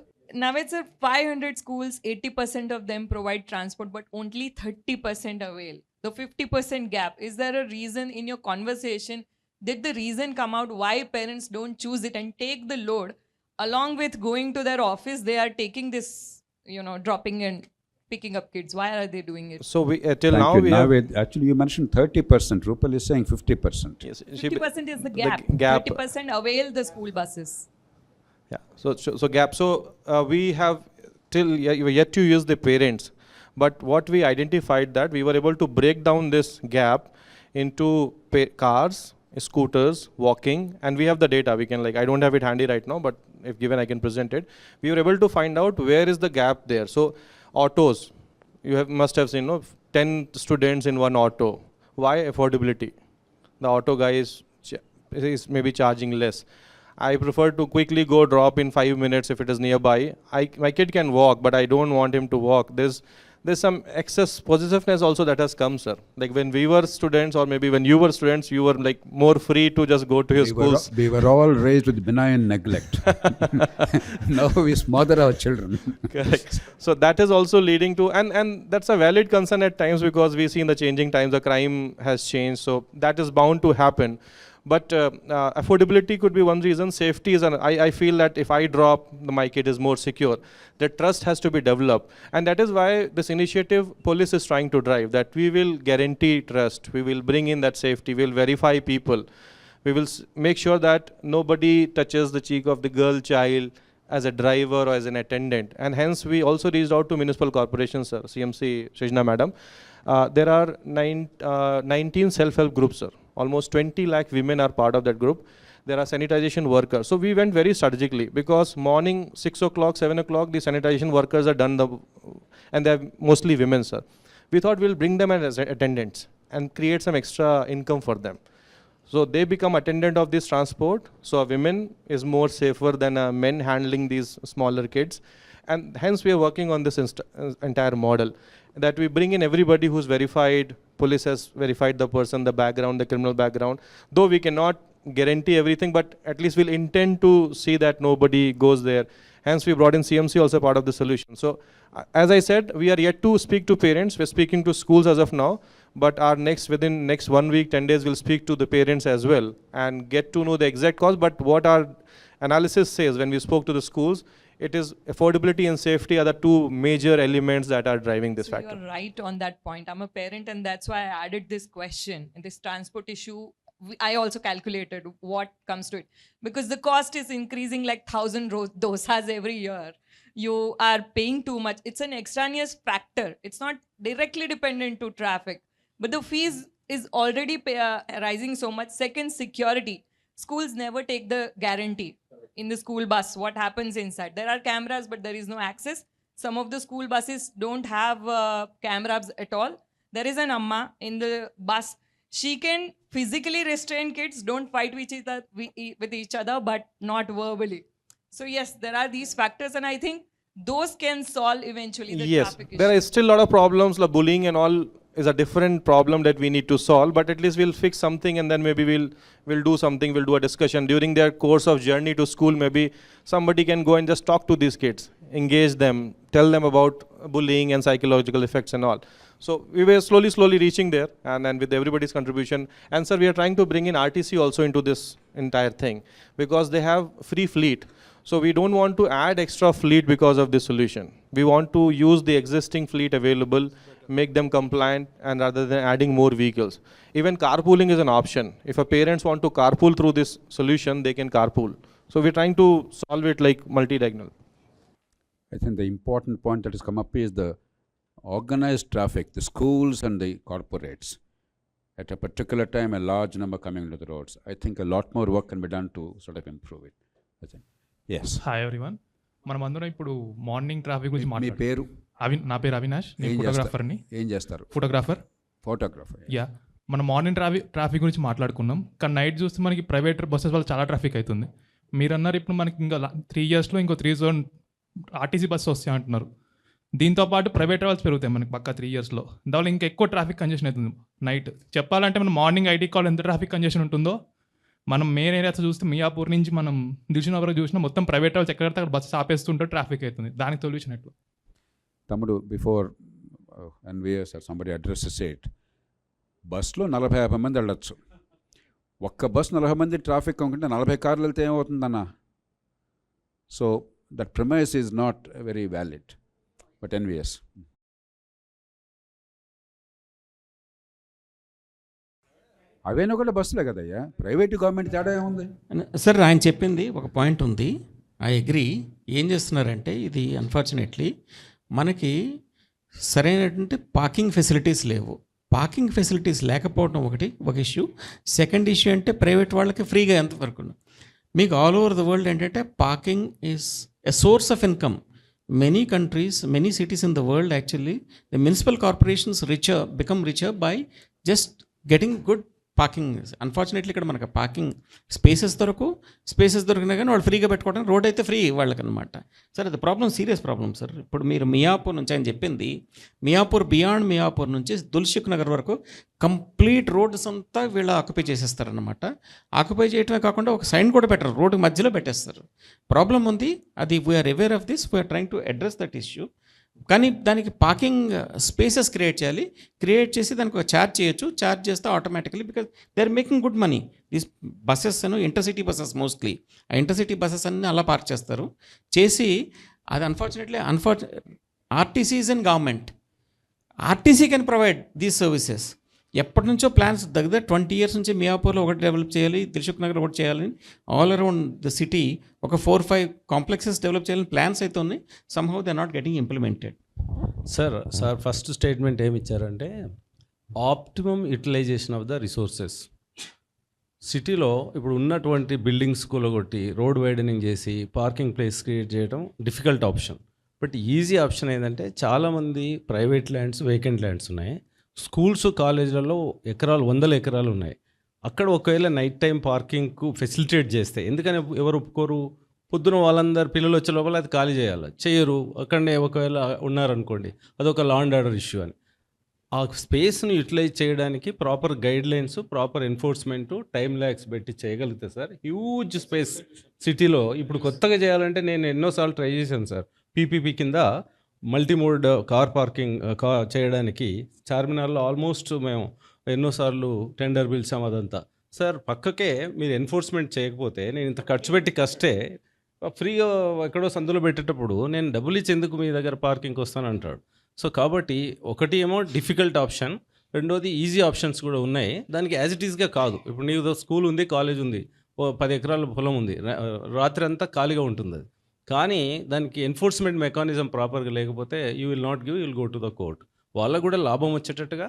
Naved sir, 500 schools, 80% of them provide transport, but only 30% avail. The 50% gap, is there a reason in your conversation? Did the reason come out why parents don't choose it and take the load? Along with going to their office, they are taking this, dropping and picking up kids. Why are they doing it? So we till Thank now you. we have Actually, you mentioned 30%. Rupal is saying 50%. yes, 50% is the gap. The gap. 30% avail the school buses. Yeah. So gap. So we have till yet to use the parents, but what we identified that we were able to break down this gap into cars, scooters, walking, and we have the data. We can I don't have it handy right now, but if given I can present it. We were able to find out where is the gap there. So autos, you must have seen 10 students in one auto. Why? Affordability. The auto guy is maybe charging less. I prefer to quickly go drop in 5 minutes if it is nearby. My kid can walk, but I don't want him to walk. There's some excess possessiveness also that has come, sir. Like when we were students, or maybe when you were students, you were like more free to just go to your schools. We were all raised with benign neglect. Now we smother our children. Correct. So that is also leading to, and that's a valid concern at times, because we see in the changing times the crime has changed. So that is bound to happen. But affordability could be one reason. Safety is I feel that if I drop, my kid is more secure. The trust has to be developed. And that is why this initiative police is trying to drive, that we will guarantee trust. We will bring in that safety. We will verify people. We will make sure that nobody touches the cheek of the girl child as a driver or as an attendant. And hence we also reached out to municipal corporations, sir, CMC, Srijana madam. There are 19 self-help groups, sir. Almost 20 lakh women are part of that group. There are sanitization workers. So we went very strategically, because morning 6 o'clock, 7 o'clock, the sanitization workers are done, and they're mostly women, sir. We thought we'll bring them as attendants and create some extra income for them. So they become attendant of this transport. So a women is more safer than a men handling these smaller kids. And hence we are working on this entire model, that we bring in everybody who's verified. Police has verified the person, the background, the criminal background. Though we cannot guarantee everything, but at least we'll intend to see that nobody goes there. Hence we brought in CMC also part of the solution. So as I said, we are yet to speak to parents. We're speaking to schools as of now. But within next 1 week, 10 days, we'll speak to the parents as well and get to know the exact cause. But what our analysis says when we spoke to the schools, it is affordability and safety are the two major elements that are driving this factor. You're right on that point. I'm a parent, and that's why I added this question. And this transport issue, I also calculated what comes to it. Because the cost is increasing like 1,000 dosas every year. You are paying too much. It's an extraneous factor. It's not directly dependent to traffic. But the fees is already rising so much. Second, security. Schools never take the guarantee. In the school bus, what happens inside? There are cameras, but there is no access. Some of the school buses don't have cameras at all. There is an amma in the bus. She can physically restrain kids, don't fight with each other, but not verbally. So yes, there are these factors, and I think those can solve eventually the traffic issue. There is still a lot of problems, like bullying and all is a different problem that we need to solve, but at least we'll fix something, and then maybe we'll do something, we'll do a discussion. During their course of journey to school, maybe somebody can go and just talk to these kids, engage them, tell them about bullying and psychological effects and all. So we were slowly reaching there, and with everybody's contribution. And sir, we are trying to bring in RTC also into this entire thing, because they have free fleet. So we don't want to add extra fleet because of this solution. We want to use the existing fleet available, make them compliant, and rather than adding more vehicles. Even carpooling is an option. If a parents want to carpool through this solution, they can carpool. So we're trying to solve it like multi-diagonal. I think the important point that has come up is the organized traffic, the schools and the corporates. At a particular time, a large number coming into the roads. I think a lot more work can be done to sort of improve it. I think. Yes. Hi everyone, మనం అందరం ఇప్పుడు morning traffic గురించి మీ పేరు? నా పేరు అవినాష్, నేను ఫోటోగ్రాఫర్ని. ఏం చేస్తారు? ఫోటోగ్రాఫర్. యా, మనం మార్నింగ్ ట్రాఫిక్ గురించి మాట్లాడుకున్నాం, కానీ నైట్ చూస్తే మనకి ప్రైవేట్ బస్సెస్ వల్ల చాలా ట్రాఫిక్ అవుతుంది. మీరు అన్నారు ఇప్పుడు మనకి ఇంకా 3 yearsలో ఇంకో 3 zone ఆర్టీసీ బస్సు వస్తాయి అంటున్నారు. దీంతోపాటు ప్రైవేట్ ట్రావెల్స్ పెరుగుతాయి మనకి పక్క 3 yearsలో. దానివల్ల ఇంకా ఎక్కువ ట్రాఫిక్ కంజెషన్ అవుతుంది నైట్. చెప్పాలంటే మనం మార్నింగ్ ఐటీ కాల్ ఎంత ట్రాఫిక్ కంజెషన్ ఉంటుందో, మనం మెయిన్ ఏరియాస్ చూస్తే మియాపూర్ నుంచి మనం దిల్సుఖ్నగర్ వరకు చూసినా మొత్తం ప్రైవేట్ ట్రావెల్స్ ఎక్కడితే అక్కడ బస్సెస్ ఆపేస్తుంటే ట్రాఫిక్ అవుతుంది. దానికి సొల్యూషన్ ఎట్లా? తమ్ముడు, before N.V.S or somebody addresses it, బస్సులో 40-50 మంది వెళ్ళొచ్చు. ఒక్క బస్సు 40 మంది ట్రాఫిక్ అనుకుంటే 40 కార్లు వెళ్తే ఏమవుతుందన్న? So that premise is not very valid. But N.V.S. అవైనా కూడా బస్సులే కదయ్యా, ప్రైవేట్ గవర్నమెంట్ తేడా ఏముంది? సార్ ఆయన చెప్పింది ఒక పాయింట్ ఉంది, ఐ అగ్రీ. ఏం చేస్తున్నారంటే ఇది అన్ఫార్చునేట్లీ మనకి సరైనటువంటి పార్కింగ్ ఫెసిలిటీస్ లేవు. పార్కింగ్ ఫెసిలిటీస్ లేకపోవడం ఒక ఇష్యూ. సెకండ్ ఇష్యూ అంటే ప్రైవేట్ వాళ్ళకి ఫ్రీగా ఎంతవరకు మీకు ఆల్ ఓవర్ ద వరల్డ్ ఏంటంటే parking is a source of income. Many countries, many cities in the world actually, the municipal corporations become richer by just getting good parking unfortunately ఇక్కడ మనకు parking spaces దొరికినా కానీ వాళ్ళు ఫ్రీగా పెట్టుకోవడానికి road అయితే free వాళ్ళకనమాట. Sir అది ప్రాబ్లం, సీరియస్ ప్రాబ్లం సార్. ఇప్పుడు మీరు మియాపూర్ నుంచి ఆయన చెప్పింది, మియాపూర్ బియాండ్ మియాపూర్ నుంచి దుల్సుఖ్ నగర్ వరకు కంప్లీట్ రోడ్స్ అంతా వీళ్ళు ఆక్యుపై చేసేస్తారనమాట. ఆక్యుపై చేయటమే కాకుండా ఒక సైన్ కూడా పెట్టరు, రోడ్డు మధ్యలో పెట్టేస్తారు. ప్రాబ్లం ఉంది, అది we're aware of this, we're trying to address that issue. కానీ దానికి పార్కింగ్ స్పేసెస్ క్రియేట్ చేయాలి, క్రియేట్ చేసి దానికి ఒక ఛార్జ్ చేయొచ్చు. ఛార్జ్ చేస్తే automatically, because they are making good money. These buses intercity buses mostly, ఆ ఇంటర్సిటీ బస్సెస్ అన్నీ అలా పార్క్ చేస్తారు. చేసి అది unfortunately RTC is in government, RTC can provide these services. ఎప్పటి నుంచో ప్లాన్స్ దగ్గర 20 years నుంచి మియాపూర్లో ఒకటి డెవలప్ చేయాలి, దిల్సుఖ్ నగర్ ఒకటి చేయాలని, ఆల్ అరౌండ్ ద సిటీ ఒక 4-5 కాంప్లెక్సెస్ డెవలప్ చేయాలని ప్లాన్స్ అయితే ఉన్నాయి. Somehow they are not getting implemented. Sir first statement ఏమి ఇచ్చారంటే optimum utilisation of the resources. సిటీలో ఇప్పుడు ఉన్నటువంటి బిల్డింగ్స్ కూలగొట్టి రోడ్ వైడనింగ్ చేసి పార్కింగ్ ప్లేస్ క్రియేట్ చేయడం difficult option. But easy option ఏంటంటే చాలామంది ప్రైవేట్ ల్యాండ్స్, వేకెంట్ ల్యాండ్స్ ఉన్నాయి. స్కూల్స్, కాలేజీలలో ఎకరాలు, 100 ఎకరాలు ఉన్నాయి. అక్కడ ఒకవేళ నైట్ టైం పార్కింగ్కు ఫెసిలిటేట్ చేస్తే, ఎందుకని ఎవరు ఒప్పుకోరు? పొద్దున వాళ్ళందరూ పిల్లలు వచ్చే లోపల అది ఖాళీ చేయరు. అక్కడనే ఒకవేళ ఉన్నారనుకోండి, అదొక లా అండ్ ఆర్డర్ ఇష్యూ అని. ఆ స్పేస్ను యూటిలైజ్ చేయడానికి proper guide lines, proper enforcement, time ల్యాక్స్ పెట్టి చేయగలిగితే సార్ హ్యూజ్ స్పేస్ సిటీలో. ఇప్పుడు కొత్తగా చేయాలంటే నేను ఎన్నోసార్లు ట్రై చేశాను సార్, పీపీపీ కింద మల్టీమోడ్ కార్ పార్కింగ్ చేయడానికి చార్మినార్లో ఆల్మోస్ట్ మేము ఎన్నోసార్లు టెండర్ పిలిచాం అదంతా. సార్ పక్కకే మీరు ఎన్ఫోర్స్మెంట్ చేయకపోతే నేను ఇంత ఖర్చు పెట్టి కష్టే ఫ్రీగా ఎక్కడో సందులో పెట్టేటప్పుడు నేను డబ్బులు ఇచ్చి ఎందుకు మీ దగ్గర పార్కింగ్కి వస్తానంటాడు. సో కాబట్టి ఒకటి ఏమో డిఫికల్ట్ ఆప్షన్, రెండోది ఈజీ ఆప్షన్స్ కూడా ఉన్నాయి. దానికి యాజ్ ఇట్ ఈస్గా కాదు. ఇప్పుడు నీకు స్కూల్ ఉంది, కాలేజ్ ఉంది, 10 ఎకరాల పొలం ఉంది, రాత్రి అంతా ఖాళీగా ఉంటుంది అది. కానీ దానికి ఎన్ఫోర్స్మెంట్ మెకానిజం ప్రాపర్గా లేకపోతే you will not give, you will go to the court. వాళ్ళకు కూడా లాభం వచ్చేటట్టుగా,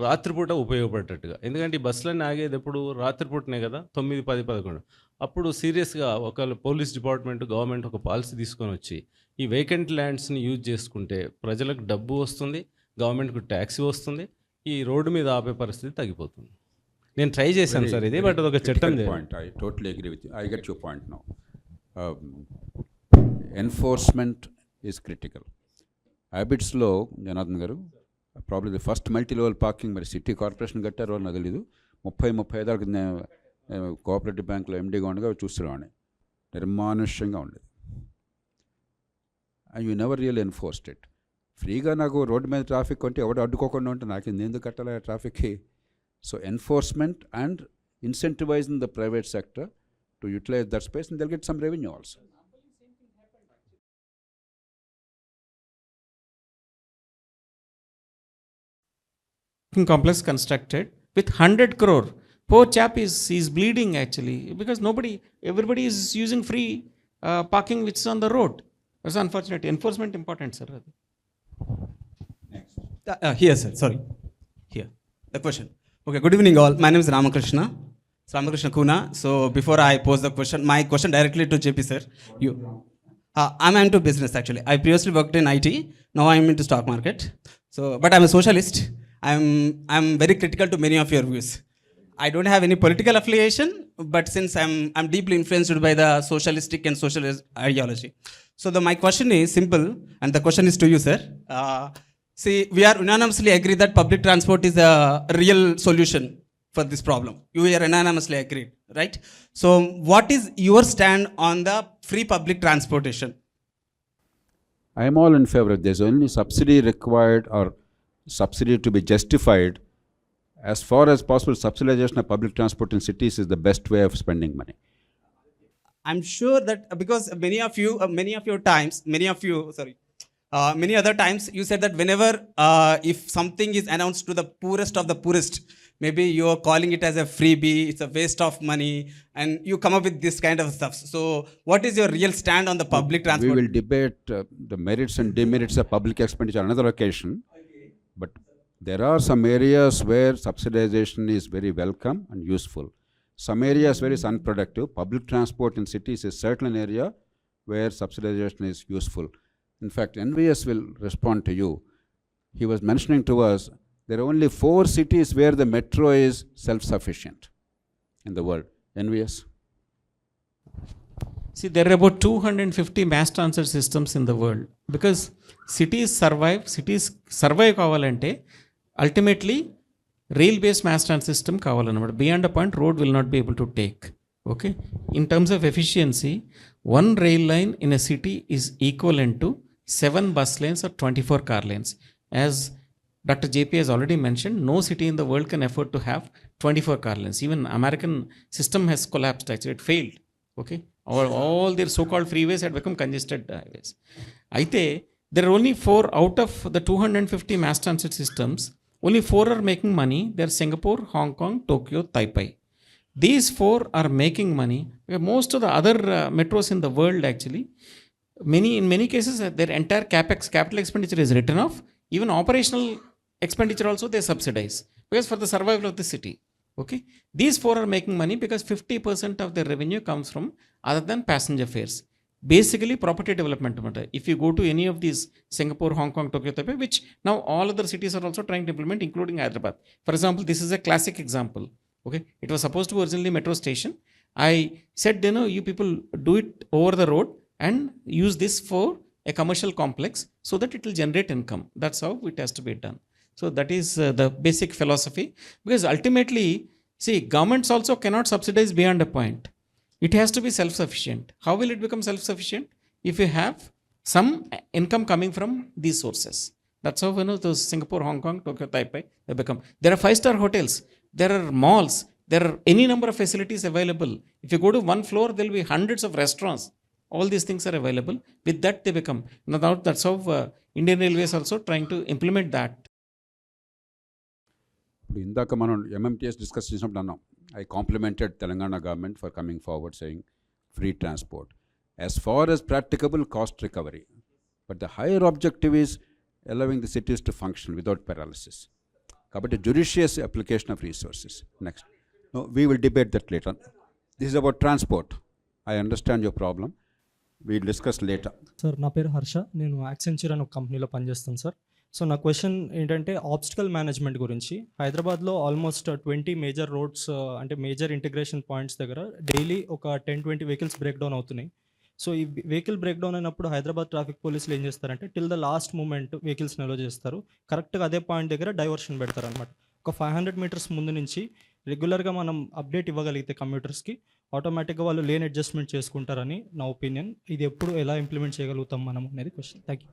రాత్రిపూట ఉపయోగపడేటట్టుగా. ఎందుకంటే ఈ బస్సులన్నీ ఆగేది ఎప్పుడు రాత్రిపూటనే కదా, 9, 10, 11. అప్పుడు సీరియస్గా ఒక పోలీస్ డిపార్ట్మెంట్, గవర్నమెంట్ ఒక పాలసీ తీసుకొని వచ్చి ఈ వేకెంట్ ల్యాండ్స్ని యూజ్ చేసుకుంటే ప్రజలకు డబ్బు వస్తుంది, గవర్నమెంట్కు ట్యాక్స్ వస్తుంది, ఈ రోడ్డు మీద ఆపే పరిస్థితి తగ్గిపోతుంది. నేను ట్రై చేశాను సార్ ఇది, బట్ అదొక చట్టం. I totally agree with you. I get your point now. Enforcement is critical. Habits లో జనార్దన్ గారు, probably the first multi level parking మరి సిటీ కార్పొరేషన్ కట్టారో నాకు తెలీదు. 30-35 కోఆపరేటివ్ బ్యాంకులో ఎండీగా ఉండగా చూస్తున్నాను, నిర్మానుష్యంగా ఉండేది. And you never real enforced it. ఫ్రీగా నాకు రోడ్డు మీద ట్రాఫిక్ ఉంటే ఎవడు అడ్డుకోకుండా ఉంటే నాకు ఎందుకు కట్టాలి ఆ ట్రాఫిక్కి? So enforcement and incentivising the private sector to utilise that space and they'll get some revenue also. Complex constructed with 100 crore. Poor chap is bleeding actually, because everybody is using free parking which is on the road. That's unfortunate. Enforcement important, sir. Next. Here, sir. Sorry. Here. The question. Okay. Good evening, all. My name is Ramakrishna Kuna. So before I pose the question, my question directly to JP, sir. I'm into business actually. I previously worked in IT. Now I'm into stock market. So, but I'm a socialist. I'm very critical to many of your views. I don't have any political affiliation, but since I'm deeply influenced by the socialistic and socialist ideology. So my question is simple, and the question is to you, sir. See, we are unanimously agree that public transport is a real solution for this problem. You are unanimously agreed, right? So what is your stand on the free public transportation? I am all in favor. There's only subsidy required, or subsidy to be justified. As far as possible, subsidization of public transport in cities is the best way of spending money. I'm sure that because many other times you said that whenever if something is announced to the poorest of the poorest, maybe you are calling it as a freebie, it's a waste of money, and you come up with this kind of stuff. So what is your real stand on the public transport? We will debate the merits and demerits of public expenditure on another occasion. But there are some areas where subsidization is very welcome and useful. Some areas where it's unproductive. Public transport in cities is certainly an area where subsidization is useful. In fact, N.V.S will respond to you. He was mentioning to us There are only 4 cities where the metro is self-sufficient in the world. N.V.S. See, there are about 250 mass transit systems in the world. Because cities survive కావాలంటే ultimately rail-based mass transit system కావాలన్నమాట. Beyond a point, road will not be able to take. Okay? In terms of efficiency, one rail line in a city is equivalent to 7 bus lanes or 24 car lanes. As Dr. JP has already mentioned, no city in the world can afford to have 24 car lanes. Even American system has collapsed, actually, it failed. Okay? All their so-called freeways had become congested highways. Aithe, there are only 4 out of the 250 mass transit systems, only 4 are making money. They are Singapore, Hong Kong, Tokyo, Taipei. These 4 are making money. Most of the other metros in the world, actually, in many cases, their entire capital expenditure is written off. Even operational expenditure also they subsidize, because for the survival of the city. Okay, these 4 are making money because 50% of their revenue comes from other than passenger fares. Basically, property development. If you go to any of these Singapore, Hong Kong, Tokyo, Taipei, which now all other cities are also trying to implement, including Hyderabad. For example, this is a classic example. Okay, it was supposed to be originally metro station. I said, you people do it over the road and use this for a commercial complex so that it will generate income. That's how it has to be done. So that is the basic philosophy, because ultimately, see, governments also cannot subsidize beyond a point. It has to be self-sufficient. How will it become self-sufficient? If you have some income coming from these sources. That's how, those Singapore, Hong Kong, Tokyo, Taipei, they become. There are 5-star hotels. There are malls. There are any number of facilities available. If you go to one floor, there will be hundreds of restaurants. All these things are available. With that, they become. Now, that's how Indian Railways also trying to implement that. ఇప్పుడు ఇందాక మనం MMTS discuss చేసినప్పుడు అన్నాం, I complimented Telangana government for coming forward saying free transport as far as practicable cost recovery, but the higher objective is allowing the cities to function without paralysis. కాబట్టి judicious application of resources. Next. No, we will debate that later. This is about transport. I understand your problem. We'll discuss later. Sir, నా పేరు హర్ష. నేను Accenture అనే ఒక కంపెనీలో పనిచేస్తాను sir. So నా question ఏంటంటే ఆబ్స్టికల్ మేనేజ్మెంట్ గురించి. హైదరాబాద్లో ఆల్మోస్ట్ 20 మేజర్ రోడ్స్ అంటే మేజర్ ఇంటిగ్రేషన్ పాయింట్స్ దగ్గర డైలీ ఒక 10-20 వెహికల్స్ బ్రేక్ డౌన్ అవుతున్నాయి. సో ఈ వెహికల్ బ్రేక్ డౌన్ అయినప్పుడు హైదరాబాద్ ట్రాఫిక్ పోలీసులు ఏం చేస్తారంటే టిల్ ద లాస్ట్ మూమెంట్ వెహికల్స్ని అలో చేస్తారు. కరెక్ట్గా అదే పాయింట్ దగ్గర డైవర్షన్ పెడతారు అనమాట. ఒక 500 మీటర్స్ ముందు నుంచి రెగ్యులర్గా మనం అప్డేట్ ఇవ్వగలిగితే కమ్యూటర్స్కి ఆటోమేటిక్గా వాళ్ళు లేన్ అడ్జస్ట్మెంట్ చేసుకుంటారని నా ఒపీనియన్. ఇది ఎప్పుడు ఎలా ఇంప్లిమెంట్ చేయగలుగుతాం మనం అనేది question. Thank you.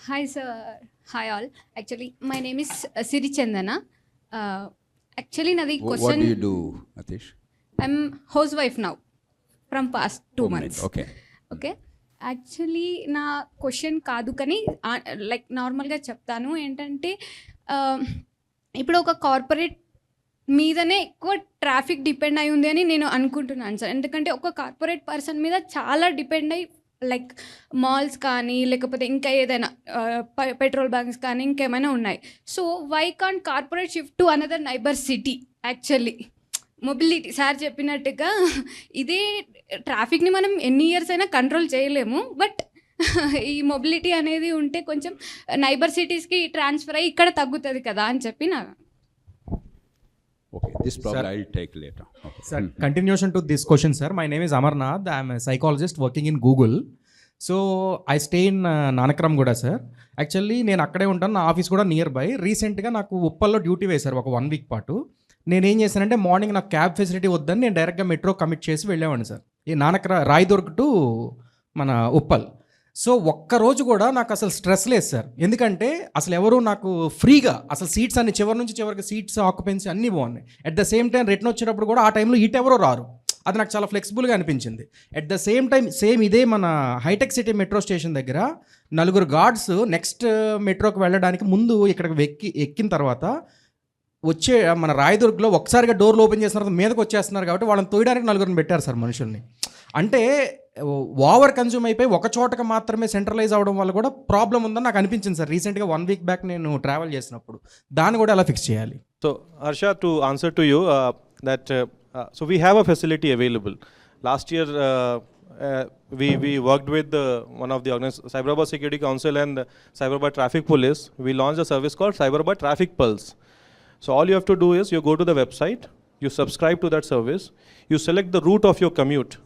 Hi sir, hi all. Actually, my name is Siri Chandana. Actually, nadi question. What do you do, Atish? I'm housewife now from past 2 months. Okay. Okay. Actually, na question kaadu kani like normal ga చెప్తాను. ఏంటంటే ఇప్పుడు ఒక corporate మీదనే ఎక్కువ traffic depend అయి ఉంది అని నేను అనుకుంటున్నాను సార్. ఎందుకంటే ఒక కార్పొరేట్ పర్సన్ మీద చాలా డిపెండ్ అయ్యి, లైక్ మాల్స్ కానీ లేకపోతే ఇంకా ఏదైనా పెట్రోల్ బంక్స్ కానీ ఇంకేమైనా ఉన్నాయి. So why can't corporate shift to another neighbour city? Actually mobility sir చెప్పినట్టుగా ఇదే ట్రాఫిక్ని మనం ఎన్ని ఇయర్స్ అయినా కంట్రోల్ చేయలేము, బట్ ఈ మొబిలిటీ అనేది ఉంటే కొంచెం నైబర్ సిటీస్కి ట్రాన్స్ఫర్ అయ్యి ఇక్కడ తగ్గుతుంది కదా అని చెప్పి నా. Okay, this problem I will take later. Okay. Sir, continuation to this question, sir. My name is Amarnath. I am a psychologist working in Google. So I stay in Nanakramguda, sir. Actually, నేను అక్కడే ఉంటాను. నా office కూడా near by. రీసెంట్గా నాకు ఉప్పల్లో duty వేశారు ఒక 1 week పాటు. నేనేం చేశానంటే మార్నింగ్ నాకు క్యాబ్ ఫెసిలిటీ వద్దని నేను డైరెక్ట్గా మెట్రో కమిట్ చేసి వెళ్ళేవాడిని సార్. ఈ రాయదుర్గ్ టు మన ఉప్పల్. సో ఒక్కరోజు కూడా నాకు అసలు స్ట్రెస్ లేదు సార్. ఎందుకంటే అసలు ఎవరు నాకు ఫ్రీగా అసలు సీట్స్ అన్ని చివరి నుంచి చివరికి సీట్స్ ఆక్యుపెన్సీ అన్నీ బాగున్నాయి. At the same time return వచ్చేటప్పుడు కూడా ఆ టైంలో ఇటు ఎవరో రారు. అది నాకు చాలా ఫ్లెక్సిబుల్గా అనిపించింది. At the same time same ఇదే మన హైటెక్ సిటీ మెట్రో స్టేషన్ దగ్గర 4 గార్డ్స్ నెక్స్ట్ మెట్రోకి వెళ్ళడానికి ముందు ఇక్కడికి ఎక్కిన తర్వాత వచ్చే మన రాయదుర్గ్లో ఒకసారిగా డోర్లు ఓపెన్ చేసిన తర్వాత మీదకి వచ్చేస్తున్నారు కాబట్టి వాళ్ళని తోయడానికి 4 పెట్టారు సార్ మనుషుల్ని. అంటే ఓవర్ కన్జ్యూమ్ అయిపోయి ఒక చోటకి మాత్రమే సెంట్రలైజ్ అవ్వడం వల్ల కూడా ప్రాబ్లం ఉందని నాకు అనిపించింది సార్. రీసెంట్గా 1 వీక్ బ్యాక్ నేను ట్రావెల్ చేసినప్పుడు దాన్ని కూడా ఎలా ఫిక్స్ చేయాలి? So Harsha, to answer to you that so we have a facility available. Last year We worked with one of the Cyberabad Security Council and Cyberabad Traffic Police. We launched a service called Cyberabad Traffic Pulse. So all you have to do is you go to the website, you subscribe to that service, you select the route of your commute.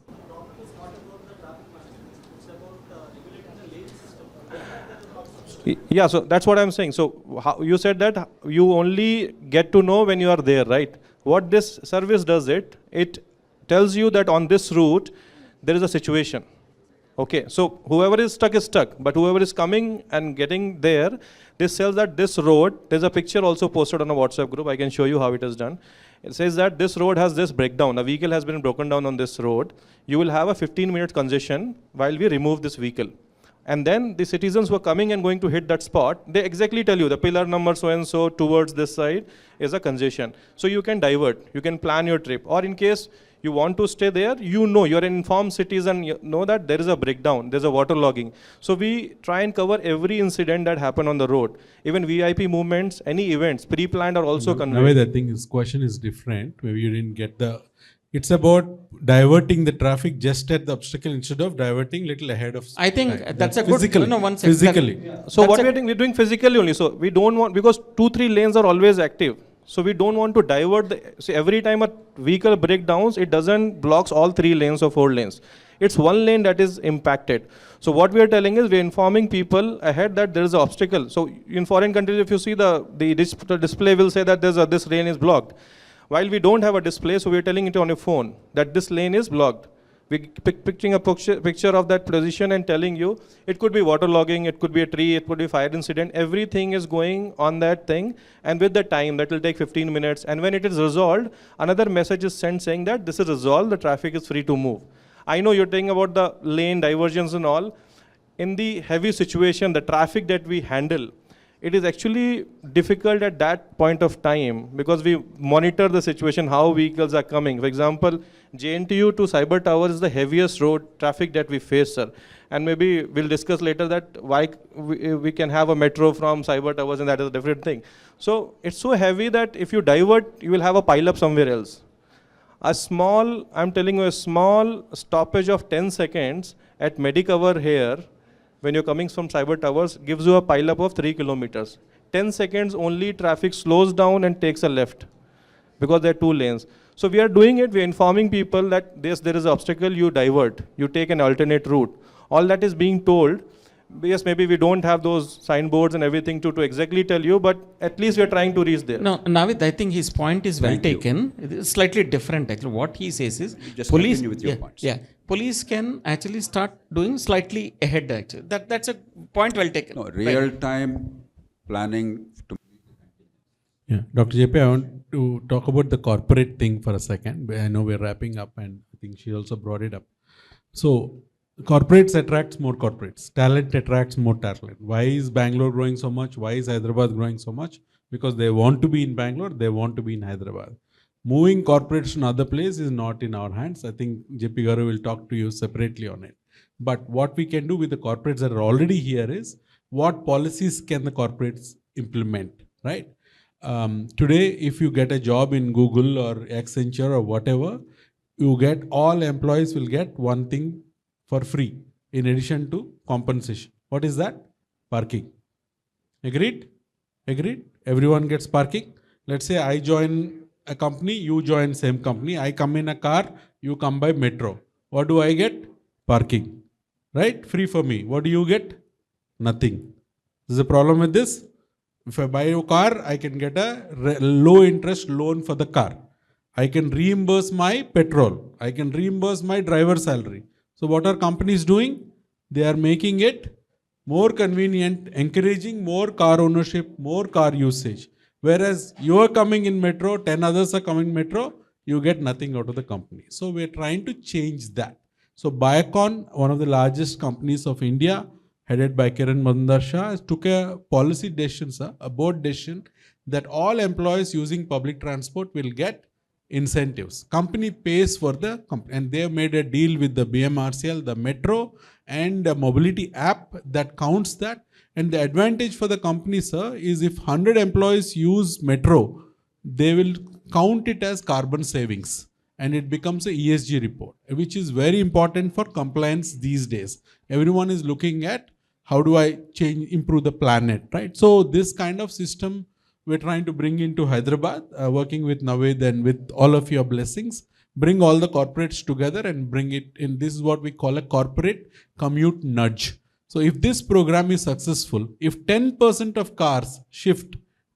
Yeah, so that's what I'm saying. So how, you said that you only get to know when you are there, right? What this service does, it tells you that on this route, there is a situation. Okay, so whoever is stuck, but whoever is coming and getting there, this tells that this road, there's a picture also posted on a WhatsApp group, I can show you how it is done. It says that this road has this breakdown, a vehicle has been broken down on this road. You will have a 15-minute congestion while we remove this vehicle. And then the citizens who are coming and going to hit that spot, they exactly tell you the pillar number so-and-so towards this side is a congestion. So you can divert, you can plan your trip. Or in case you want to stay there, you know, you're an informed citizen, you know that there is a breakdown, there's a waterlogging. So we try and cover every incident that happened on the road. Even VIP movements, any events, pre-planned are also conveyed. Naved, I think his question is different. Maybe you didn't get the... It's about diverting the traffic just at the obstacle instead of diverting little ahead of... I think that's a physically. good... No, one second. Physically. So what we're doing physically only. So we don't want, because 2-3 lanes are always active. So we don't want to divert the, so every time a vehicle breakdowns, it doesn't blocks all 3 lanes or 4 lanes. It's 1 lane that is impacted. So what we are telling is we're informing people ahead that there is an obstacle. So in foreign countries, if you see the display will say that this lane is blocked. While we don't have a display, so we're telling it on your phone that this lane is blocked. We're picturing a picture of that position and telling you, it could be waterlogging, it could be a tree, it could be fire incident, everything is going on that thing, and with the time, that will take 15 minutes, and when it is resolved, another message is sent saying that this is resolved, the traffic is free to move. I know you're talking about the lane diversions and all. In the heavy situation, the traffic that we handle, it is actually difficult at that point of time because we monitor the situation, how vehicles are coming. For example, JNTU to Cyber Tower is the heaviest road traffic that we face, sir. And maybe we'll discuss later that why we can have a metro from Cyber Towers, and that is a different thing. So it's so heavy that if you divert, you will have a pile up somewhere else. A small, I'm telling you, a small stoppage of 10 seconds at Medicover here, when you're coming from Cyber Towers, gives you a pile-up of 3 kilometers. 10 seconds only traffic slows down and takes a left because there are 2 lanes. So we are doing it, we're informing people that there is an obstacle, you divert, you take an alternate route. All that is being told. Yes, maybe we don't have those signboards and everything to exactly tell you, but at least we are trying to reach there. No, Naved, I think his point is well taken. It is slightly different actually. What he says is, just police, with your points. Yeah, police can actually start doing slightly ahead actually. That's a point well taken. No, real-time planning. Yeah, Dr. JP, I want to talk about the corporate thing for a second. I know we're wrapping up and I think she also brought it up. So, corporates attracts more corporates. Talent attracts more talent. Why is Bangalore growing so much? Why is Hyderabad growing so much? Because they want to be in Bangalore, they want to be in Hyderabad. Moving corporates to another place is not in our hands. I think JP Garu will talk to you separately on it. But what we can do with the corporates that are already here is, what policies can the corporates implement, right? Today, if you get a job in Google or Accenture or whatever, you get, all employees will get one thing for free in addition to compensation. What is that? Parking. Agreed? Agreed? Everyone gets parking. Let's say I join a company, you join same company. I come in a car, you come by metro. What do I get? Parking. Right? Free for me. What do you get? Nothing. There's a problem with this. If I buy a car, I can get a low interest loan for the car. I can reimburse my petrol. I can reimburse my driver's salary. So what are companies doing? They are making it more convenient, encouraging more car ownership, more car usage. Whereas you are coming in metro, 10 others are coming metro, you get nothing out of the company. So we are trying to change that. So Biocon, one of the largest companies of India, headed by Kiran Mazumdar Shah, took a policy decision, sir, a board decision, that all employees using public transport will get incentives. Company pays for the company, and they have made a deal with the BMRCL, the metro, and a mobility app that counts that. And the advantage for the company, sir, is if 100 employees use metro, they will count it as carbon savings. and it becomes a ESG report, which is very important for compliance these days. Everyone is looking at how do I improve the planet, right? So this kind of system we're trying to bring into Hyderabad, working with Naved and with all of your blessings, bring all the corporates together and bring it in. This is what we call a corporate commute nudge. So if this program is successful, if 10% of cars shift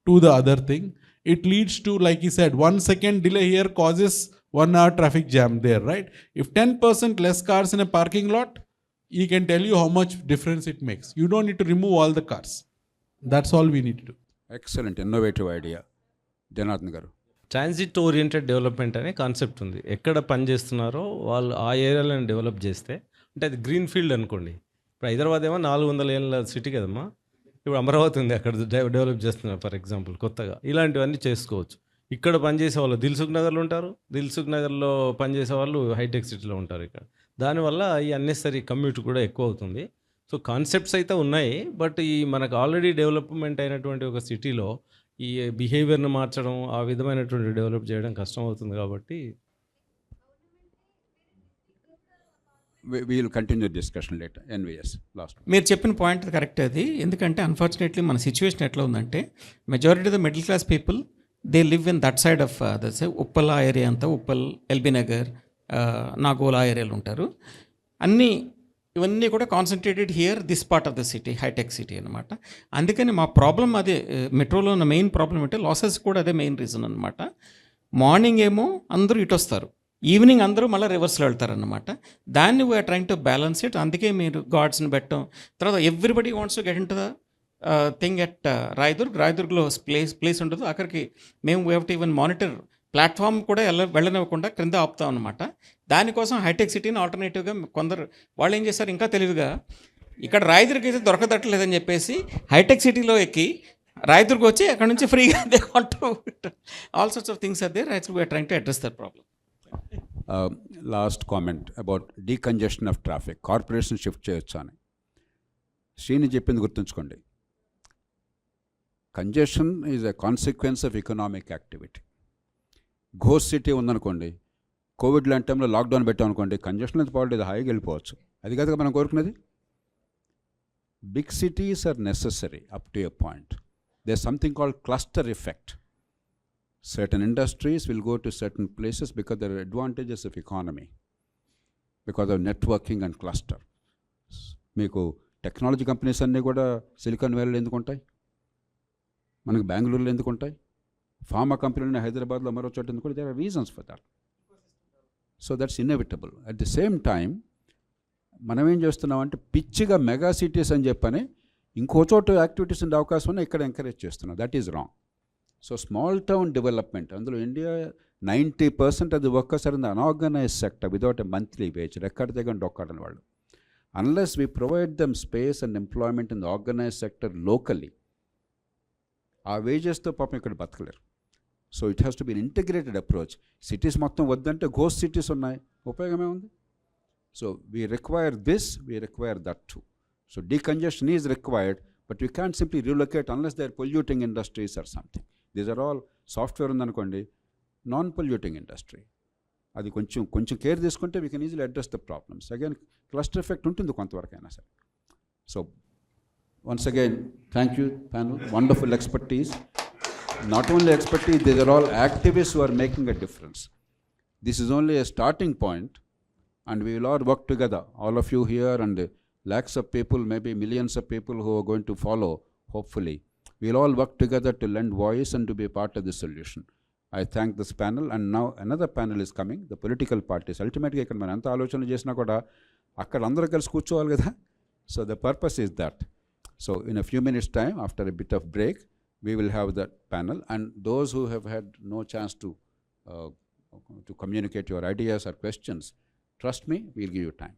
to the other thing, it leads to, like he said, 1 second delay here causes 1 hour traffic jam there, right? If 10% less cars in a parking lot, he can tell you how much difference it makes. You don't need to remove all the cars. That's all we need to do. Excellent, innovative idea. Janardhan garu. Transit oriented development అనే concept ఉంది. ఎక్కడ పని చేస్తున్నారో వాళ్ళు ఆ ఏరియాలను develop చేస్తే, అంటే అది గ్రీన్ ఫీల్డ్ అనుకోండి. ఇప్పుడు హైదరాబాద్ ఏమో 400 ఏళ్ళ సిటీ కదమ్మా. ఇప్పుడు అమరావతి ఉంది, అక్కడ డెవలప్ చేస్తున్నారు ఫర్ ఎగ్జాంపుల్ కొత్తగా. ఇలాంటివన్నీ చేసుకోవచ్చు. ఇక్కడ పనిచేసే వాళ్ళు దిల్సుఖ్ నగర్లో ఉంటారు, దిల్సుఖ్ నగర్లో పనిచేసే వాళ్ళు హైటెక్ సిటీలో ఉంటారు ఇక్కడ. దానివల్ల ఈ అన్నెసరీ కమ్యూట్ కూడా ఎక్కువ అవుతుంది. సో కాన్సెప్ట్స్ అయితే ఉన్నాయి, బట్ ఈ మనకు ఆల్రెడీ డెవలప్మెంట్ అయినటువంటి ఒక సిటీలో ఈ బిహేవియర్ని మార్చడం, ఆ విధమైనటువంటి డెవలప్ చేయడం కష్టం అవుతుంది. కాబట్టి we will continue discussion later. N.V.S. last. మీరు చెప్పిన పాయింట్ కరెక్ట్ అది. ఎందుకంటే అన్ఫార్చునేట్లీ మన సిచ్యువేషన్ ఎట్లా ఉందంటే, majority of the middle class people they live in that side of Uppal ఆ ఏరియా అంతా, ఉప్పల్, ఎల్బీ నగర్, నాగోల్ ఆ ఏరియాలో ఉంటారు. ఇవన్నీ కూడా concentrated here this part of the city, hitech city అనమాట. అందుకని మా ప్రాబ్లం అదే, మెట్రోలో ఉన్న మెయిన్ ప్రాబ్లం అంటే లాసెస్ కూడా అదే మెయిన్ రీజన్ అనమాట. మార్నింగ్ ఏమో అందరూ ఇటు వస్తారు, ఈవినింగ్ అందరూ మళ్ళీ రివర్స్లో వెళ్తారనమాట. దాన్ని we are trying to balance it. అందుకే మీరు గార్డ్స్ని పెట్టడం, తర్వాత everybody wants to get into the thing at రాయదుర్గ్లో ప్లేస్ ఉండదు. అక్కడికి మేము we have to even monitor, platform కూడా వెళ్ళనివ్వకుండా క్రింద ఆపుతాం అనమాట. దానికోసం హైటెక్ సిటీని ఆల్టర్నేటివ్గా కొందరు వాళ్ళు ఏం చేస్తారు, ఇంకా తెలివిగా ఇక్కడ రాయదుర్గ్ అయితే దొరకదట్లేదని చెప్పేసి హైటెక్ సిటీలో ఎక్కి రాయదుర్గ్ వచ్చి అక్కడ నుంచి ఫ్రీగా they want all sorts of things are there. Actually we're trying to address that problem. Last comment about decongestion of traffic. Corporation shift చేయొచ్చు అని శ్రీని చెప్పింది గుర్తుంచుకోండి. Congestion is a consequence of economic activity. Ghost city ఉందనుకోండి, Covid లాంటి టైంలో lockdown పెట్టామనుకోండి, congestion అనేది polity హాయిగా వెళ్ళిపోవచ్చు. అది కదా మనం కోరుకునేది. Big cities are necessary up to a point. There something called cluster effect. Certain industries will go to certain places because there are advantages of economy, because of networking and cluster. మీకు technology companies అన్నీ కూడా silicon వ్యాలీలో ఎందుకు ఉంటాయి, మనకు బెంగళూరులో ఎందుకు ఉంటాయి, ఫార్మా కంపెనీలు హైదరాబాద్లో మరో చోట ఎందుకు? There are reasons for that. So that's inevitable. At the same time మనం ఏం చేస్తున్నామంటే పిచ్చిగా మెగా సిటీస్ అని చెప్పని ఇంకో చోట యాక్టివిటీస్ ఉండే అవకాశం ఉన్న ఇక్కడ ఎంకరేజ్ చేస్తున్నాం. That is wrong. So small town development, అందులో India 90% of the workers are in the unorganized sector without a monthly wage. రెక్కడ తెగండి ఒక్కడని వాళ్ళు. Unless we provide them space and employment in the organized sector locally, ఆ వేజెస్తో పాపం ఇక్కడ బతకలేరు. So it has to be integrated approach. Cities మొత్తం వద్దంటే ghost cities ఉన్నాయి, ఉపయోగమే ఉంది. So we require this, we require that too. So decongestion is required, but we can't simply relocate unless they are polluting industries or something. These are all software ఉందనుకోండి, non polluting industry. అది కొంచెం care తీసుకుంటే we can easily address the problems. Again cluster effect ఉంటుంది కొంతవరకైనా సరే. So once again thank you panel, wonderful expertise. Not only expertise, these are all activists who are making a difference. This is only a starting point and we will all work together, all of you here and lakhs of people, maybe millions of people who are going to follow, hopefully. We'll all work together to lend voice and to be part of the solution. I thank this panel, and now another panel is coming, the political parties. Ultimately, ikkada man anta alochana chesina kuda akkada andaru kalisi కూర్చోవాలి కదా. So the purpose is that. So in a few minutes time, after a bit of break, we will have that panel, and those who have had no chance to communicate your ideas or questions, trust me, we'll give you time.